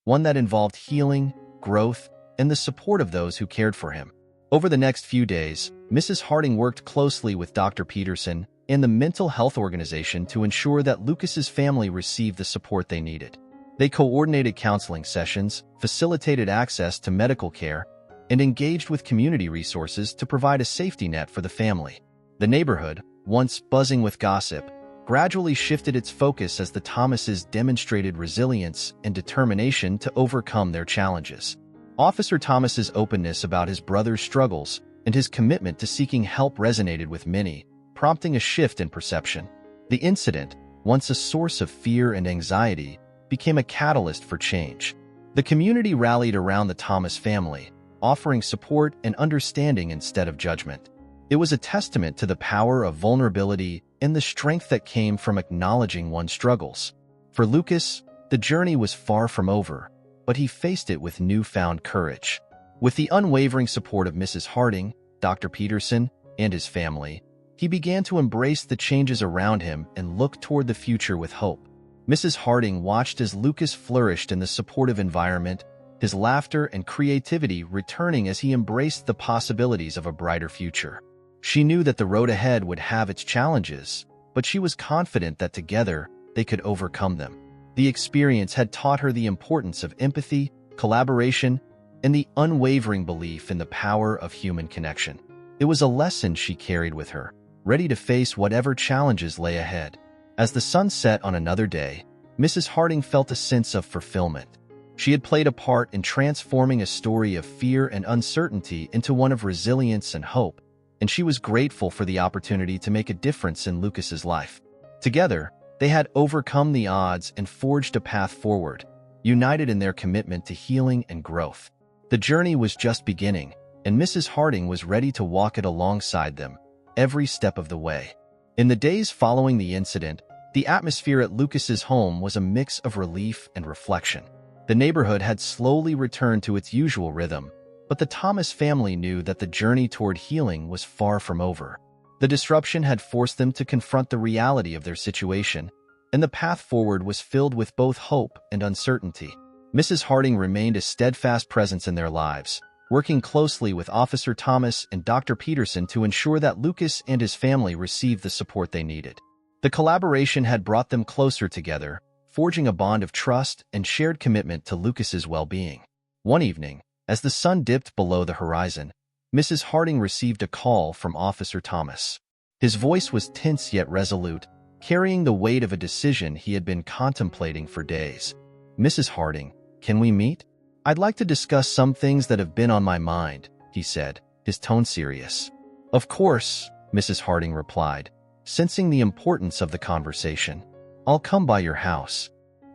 one that involved healing, growth, and the support of those who cared for him. Over the next few days, Mrs. Harding worked closely with Dr. Peterson and the mental health organization to ensure that Lucas's family received the support they needed. They coordinated counseling sessions, facilitated access to medical care, and engaged with community resources to provide a safety net for the family. The neighborhood, once buzzing with gossip, gradually shifted its focus as the Thomases demonstrated resilience and determination to overcome their challenges. Officer Thomas's openness about his brother's struggles and his commitment to seeking help resonated with many, prompting a shift in perception. The incident, once a source of fear and anxiety, became a catalyst for change. The community rallied around the Thomas family, offering support and understanding instead of judgment. It was a testament to the power of vulnerability and the strength that came from acknowledging one's struggles. For Lucas, the journey was far from over, but he faced it with newfound courage. With the unwavering support of Mrs. Harding, Dr. Peterson, and his family, he began to embrace the changes around him and look toward the future with hope. Mrs. Harding watched as Lucas flourished in the supportive environment, his laughter and creativity returning as he embraced the possibilities of a brighter future. She knew that the road ahead would have its challenges, but she was confident that together they could overcome them. The experience had taught her the importance of empathy, collaboration, and the unwavering belief in the power of human connection. It was a lesson she carried with her, ready to face whatever challenges lay ahead. As the sun set on another day, Mrs. Harding felt a sense of fulfillment. She had played a part in transforming a story of fear and uncertainty into one of resilience and hope, and she was grateful for the opportunity to make a difference in Lucas's life. Together, they had overcome the odds and forged a path forward, united in their commitment to healing and growth. The journey was just beginning, and Mrs. Harding was ready to walk it alongside them, every step of the way. In the days following the incident, the atmosphere at Lucas's home was a mix of relief and reflection. The neighborhood had slowly returned to its usual rhythm, but the Thomas family knew that the journey toward healing was far from over. The disruption had forced them to confront the reality of their situation, and the path forward was filled with both hope and uncertainty. Mrs. Harding remained a steadfast presence in their lives, working closely with Officer Thomas and Dr. Peterson to ensure that Lucas and his family received the support they needed. The collaboration had brought them closer together, forging a bond of trust and shared commitment to Lucas's well-being. One evening, as the sun dipped below the horizon, Mrs. Harding received a call from Officer Thomas. His voice was tense yet resolute, carrying the weight of a decision he had been contemplating for days. "Mrs. Harding, can we meet? I'd like to discuss some things that have been on my mind," he said, his tone serious. "Of course," Mrs. Harding replied, sensing the importance of the conversation. "I'll come by your house."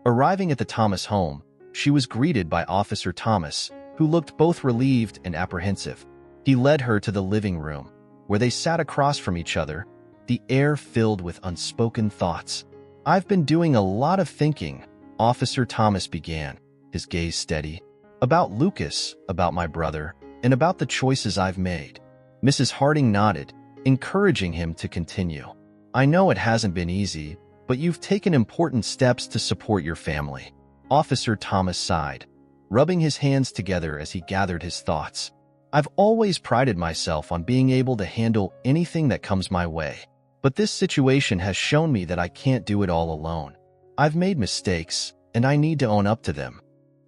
Arriving at the Thomas home, she was greeted by Officer Thomas, who looked both relieved and apprehensive. He led her to the living room, where they sat across from each other, the air filled with unspoken thoughts. "I've been doing a lot of thinking," Officer Thomas began, his gaze steady. "About Lucas, about my brother, and about the choices I've made." Mrs. Harding nodded, encouraging him to continue. "I know it hasn't been easy, but you've taken important steps to support your family." Officer Thomas sighed, rubbing his hands together as he gathered his thoughts. "I've always prided myself on being able to handle anything that comes my way, but this situation has shown me that I can't do it all alone. I've made mistakes, and I need to own up to them."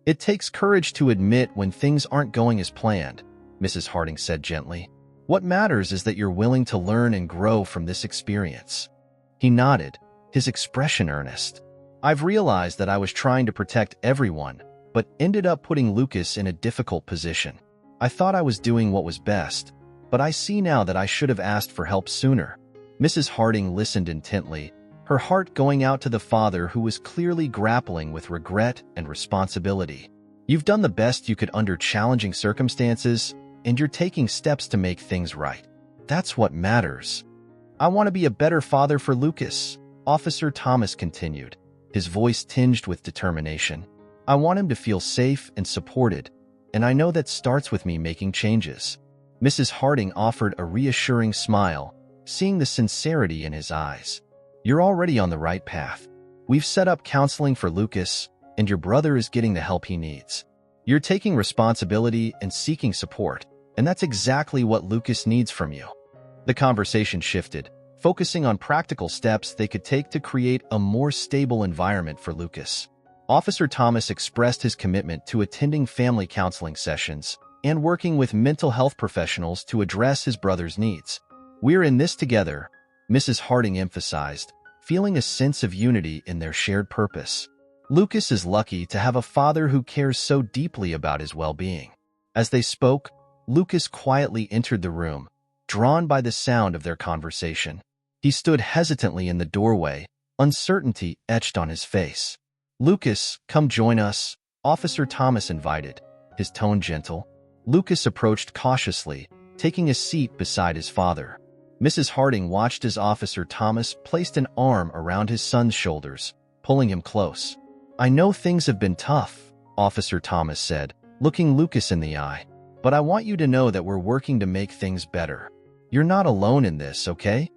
"It takes courage to admit when things aren't going as planned," Mrs. Harding said gently. "What matters is that you're willing to learn and grow from this experience." He nodded, his expression earnest. "I've realized that I was trying to protect everyone, but ended up putting Lucas in a difficult position. I thought I was doing what was best, but I see now that I should have asked for help sooner." Mrs. Harding listened intently, her heart going out to the father who was clearly grappling with regret and responsibility. "You've done the best you could under challenging circumstances, and you're taking steps to make things right. That's what matters." "I want to be a better father for Lucas," Officer Thomas continued, his voice tinged with determination. "I want him to feel safe and supported, and I know that starts with me making changes." Mrs. Harding offered a reassuring smile, seeing the sincerity in his eyes. You're already on the right path. We've set up counseling for Lucas, and your brother is getting the help he needs. You're taking responsibility and seeking support, and that's exactly what Lucas needs from you. The conversation shifted, focusing on practical steps they could take to create a more stable environment for Lucas. Officer Thomas expressed his commitment to attending family counseling sessions and working with mental health professionals to address his brother's needs. We're in this together, Mrs. Harding emphasized, feeling a sense of unity in their shared purpose. Lucas is lucky to have a father who cares so deeply about his well-being. As they spoke, Lucas quietly entered the room, drawn by the sound of their conversation. He stood hesitantly in the doorway, uncertainty etched on his face. Lucas, come join us, Officer Thomas invited, his tone gentle. Lucas approached cautiously, taking a seat beside his father. Mrs. Harding watched as Officer Thomas placed an arm around his son's shoulders, pulling him close. I know things have been tough, Officer Thomas said, looking Lucas in the eye, but I want you to know that we're working to make things better. You're not alone in this, okay?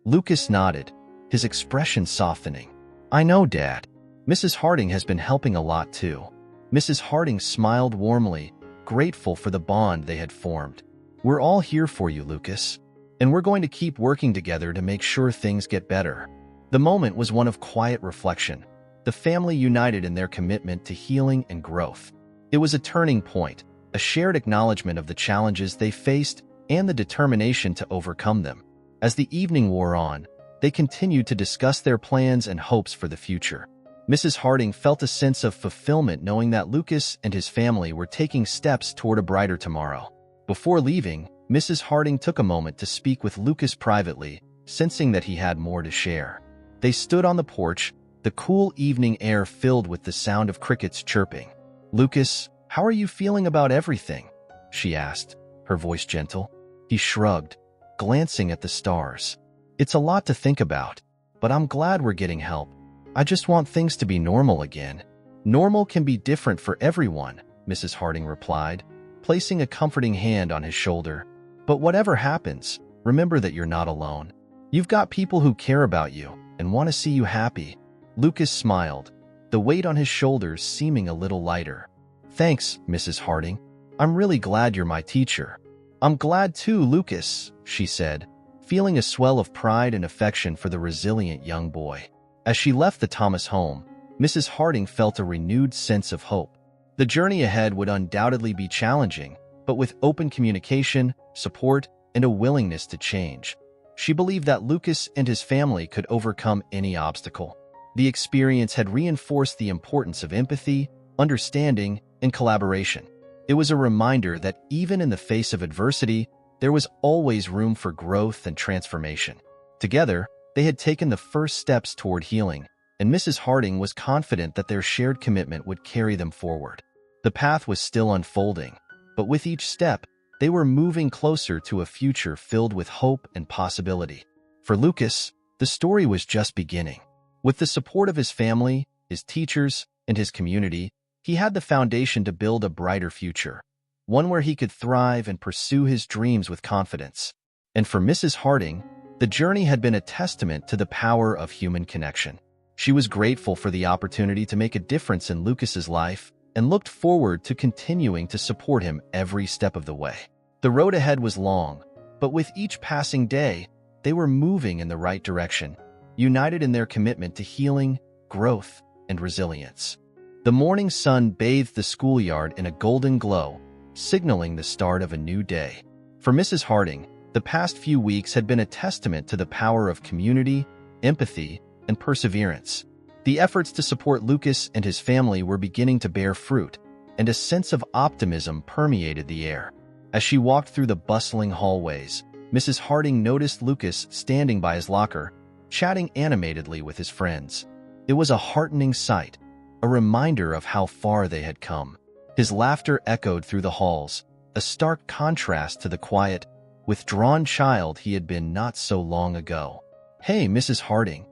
Lucas nodded, his expression softening. I know, Dad. Mrs. Harding has been helping a lot too. Mrs. Harding smiled warmly, grateful for the bond they had formed. We're all here for you, Lucas, and we're going to keep working together to make sure things get better. The moment was one of quiet reflection, the family united in their commitment to healing and growth. It was a turning point, a shared acknowledgement of the challenges they faced and the determination to overcome them. As the evening wore on, they continued to discuss their plans and hopes for the future. Mrs. Harding felt a sense of fulfillment knowing that Lucas and his family were taking steps toward a brighter tomorrow. Before leaving, Mrs. Harding took a moment to speak with Lucas privately, sensing that he had more to share. They stood on the porch, the cool evening air filled with the sound of crickets chirping. Lucas, how are you feeling about everything? She asked, her voice gentle. He shrugged, glancing at the stars. It's a lot to think about, but I'm glad we're getting help. I just want things to be normal again. Normal can be different for everyone, Mrs. Harding replied, placing a comforting hand on his shoulder. But whatever happens, remember that you're not alone. You've got people who care about you and want to see you happy. Lucas smiled, the weight on his shoulders seeming a little lighter. Thanks, Mrs. Harding. I'm really glad you're my teacher. I'm glad too, Lucas, she said, feeling a swell of pride and affection for the resilient young boy. As she left the Thomas home, Mrs. Harding felt a renewed sense of hope. The journey ahead would undoubtedly be challenging, but with open communication, support, and a willingness to change, she believed that Lucas and his family could overcome any obstacle. The experience had reinforced the importance of empathy, understanding, and collaboration. It was a reminder that even in the face of adversity, there was always room for growth and transformation. Together, they had taken the first steps toward healing, and Mrs. Harding was confident that their shared commitment would carry them forward. The path was still unfolding, but with each step, they were moving closer to a future filled with hope and possibility. For Lucas, the story was just beginning. With the support of his family, his teachers, and his community, he had the foundation to build a brighter future, one where he could thrive and pursue his dreams with confidence. And for Mrs. Harding, the journey had been a testament to the power of human connection. She was grateful for the opportunity to make a difference in Lucas's life and looked forward to continuing to support him every step of the way. The road ahead was long, but with each passing day, they were moving in the right direction, united in their commitment to healing, growth, and resilience. The morning sun bathed the schoolyard in a golden glow, signaling the start of a new day. For Mrs. Harding, the past few weeks had been a testament to the power of community, empathy, and perseverance. The efforts to support Lucas and his family were beginning to bear fruit, and a sense of optimism permeated the air. As she walked through the bustling hallways, Mrs. Harding noticed Lucas standing by his locker, chatting animatedly with his friends. It was a heartening sight, a reminder of how far they had come. His laughter echoed through the halls, a stark contrast to the quiet, withdrawn child he had been not so long ago. Hey, Mrs. Harding,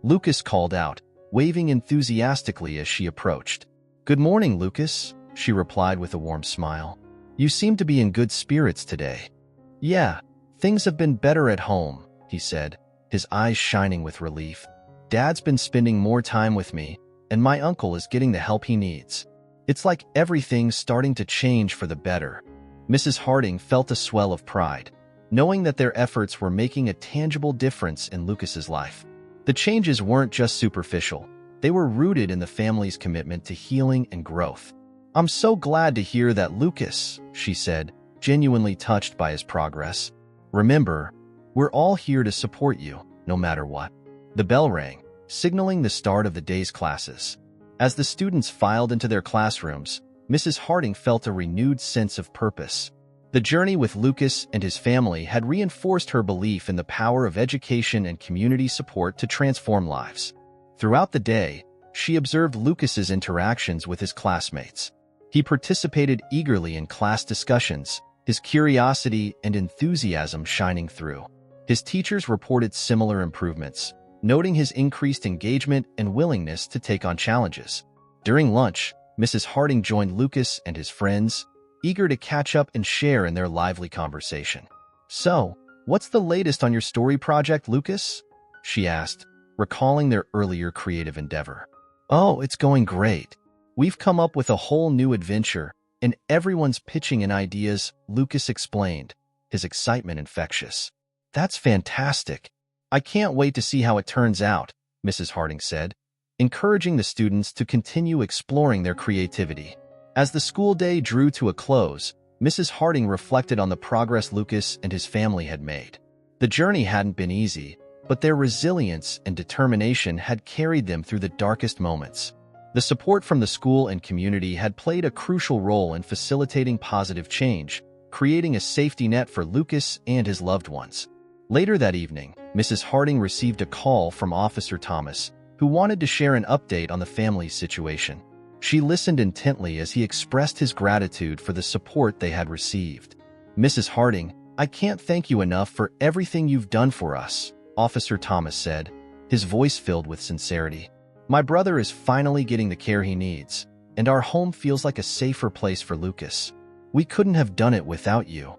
Lucas called out, waving enthusiastically as she approached. Good morning, Lucas, she replied with a warm smile. You seem to be in good spirits today. "Yeah, things have been better at home," he said, his eyes shining with relief. "Dad's been spending more time with me, and my uncle is getting the help he needs. It's like everything's starting to change for the better." Mrs. Harding felt a swell of pride, knowing that their efforts were making a tangible difference in Lucas's life. The changes weren't just superficial. They were rooted in the family's commitment to healing and growth. "I'm so glad to hear that, Lucas," she said, genuinely touched by his progress. "Remember, we're all here to support you, no matter what." The bell rang, signaling the start of the day's classes. As the students filed into their classrooms, Mrs. Harding felt a renewed sense of purpose. The journey with Lucas and his family had reinforced her belief in the power of education and community support to transform lives. Throughout the day, she observed Lucas's interactions with his classmates. He participated eagerly in class discussions, his curiosity and enthusiasm shining through. His teachers reported similar improvements, noting his increased engagement and willingness to take on challenges. During lunch, Mrs. Harding joined Lucas and his friends, eager to catch up and share in their lively conversation. "So, what's the latest on your story project, Lucas?" she asked, recalling their earlier creative endeavor. "Oh, it's going great. We've come up with a whole new adventure, and everyone's pitching in ideas," Lucas explained, his excitement infectious. "That's fantastic. I can't wait to see how it turns out," Mrs. Harding said, encouraging the students to continue exploring their creativity. As the school day drew to a close, Mrs. Harding reflected on the progress Lucas and his family had made. The journey hadn't been easy, but their resilience and determination had carried them through the darkest moments. The support from the school and community had played a crucial role in facilitating positive change, creating a safety net for Lucas and his loved ones. Later that evening, Mrs. Harding received a call from Officer Thomas, who wanted to share an update on the family's situation. She listened intently as he expressed his gratitude for the support they had received. "Mrs. Harding, I can't thank you enough for everything you've done for us," Officer Thomas said, his voice filled with sincerity. "My brother is finally getting the care he needs, and our home feels like a safer place for Lucas. We couldn't have done it without you."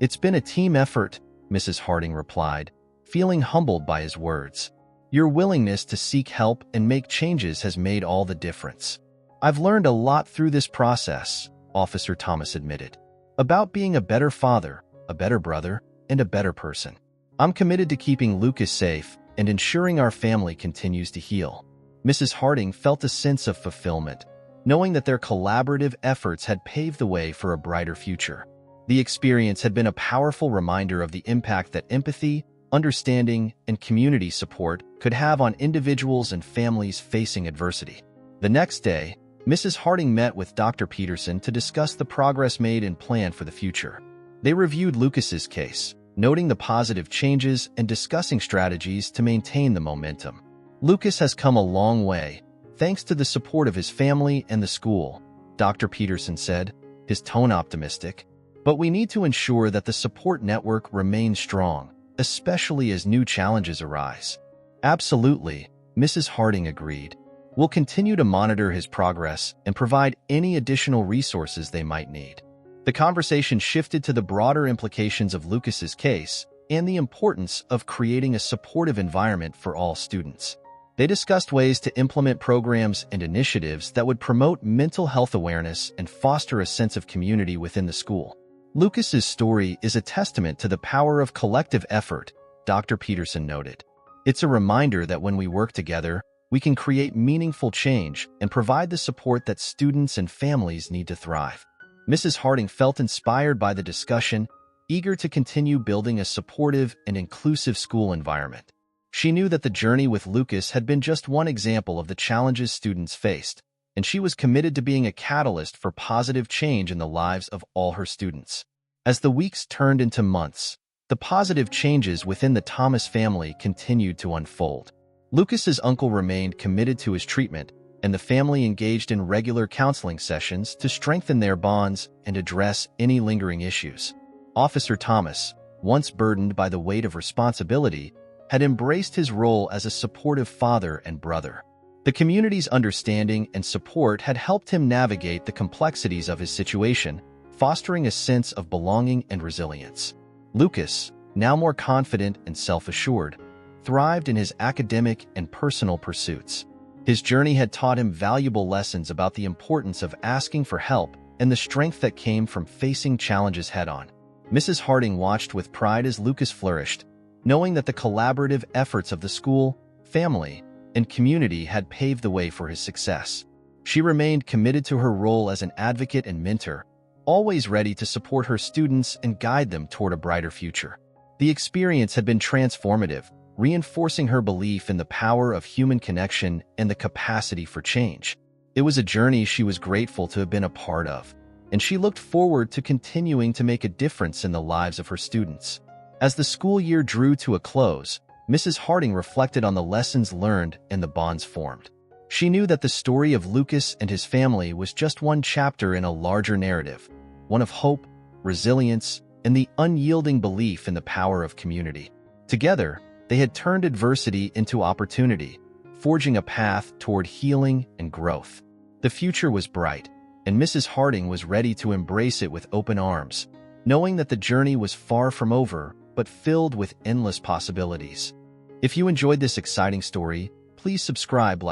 "It's been a team effort," Mrs. Harding replied, feeling humbled by his words. "Your willingness to seek help and make changes has made all the difference." "I've learned a lot through this process," Officer Thomas admitted, "about being a better father, a better brother, and a better person. I'm committed to keeping Lucas safe and ensuring our family continues to heal." Mrs. Harding felt a sense of fulfillment, knowing that their collaborative efforts had paved the way for a brighter future. The experience had been a powerful reminder of the impact that empathy, understanding, and community support could have on individuals and families facing adversity. The next day, Mrs. Harding met with Dr. Peterson to discuss the progress made and plan for the future. They reviewed Lucas's case, noting the positive changes and discussing strategies to maintain the momentum. "Lucas has come a long way, thanks to the support of his family and the school," Dr. Peterson said, his tone optimistic. "But we need to ensure that the support network remains strong, especially as new challenges arise." "Absolutely," Mrs. Harding agreed. "We'll continue to monitor his progress and provide any additional resources they might need." The conversation shifted to the broader implications of Lucas's case and the importance of creating a supportive environment for all students. They discussed ways to implement programs and initiatives that would promote mental health awareness and foster a sense of community within the school. "Lucas's story is a testament to the power of collective effort," Dr. Peterson noted. "It's a reminder that when we work together, we can create meaningful change and provide the support that students and families need to thrive." Mrs. Harding felt inspired by the discussion, eager to continue building a supportive and inclusive school environment. She knew that the journey with Lucas had been just one example of the challenges students faced, and she was committed to being a catalyst for positive change in the lives of all her students. As the weeks turned into months, the positive changes within the Thomas family continued to unfold. Lucas's uncle remained committed to his treatment, and the family engaged in regular counseling sessions to strengthen their bonds and address any lingering issues. Officer Thomas, once burdened by the weight of responsibility, had embraced his role as a supportive father and brother. The community's understanding and support had helped him navigate the complexities of his situation, fostering a sense of belonging and resilience. Lucas, now more confident and self-assured, thrived in his academic and personal pursuits. His journey had taught him valuable lessons about the importance of asking for help and the strength that came from facing challenges head-on. Mrs. Harding watched with pride as Lucas flourished, knowing that the collaborative efforts of the school, family, and community had paved the way for his success. She remained committed to her role as an advocate and mentor, always ready to support her students and guide them toward a brighter future. The experience had been transformative, reinforcing her belief in the power of human connection and the capacity for change. It was a journey she was grateful to have been a part of, and she looked forward to continuing to make a difference in the lives of her students. As the school year drew to a close, Mrs. Harding reflected on the lessons learned and the bonds formed. She knew that the story of Lucas and his family was just one chapter in a larger narrative, one of hope, resilience, and the unyielding belief in the power of community. Together, they had turned adversity into opportunity, forging a path toward healing and growth. The future was bright, and Mrs. Harding was ready to embrace it with open arms, knowing that the journey was far from over, but filled with endless possibilities. If you enjoyed this exciting story, please subscribe,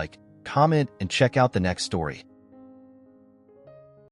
comment, and check out the next story.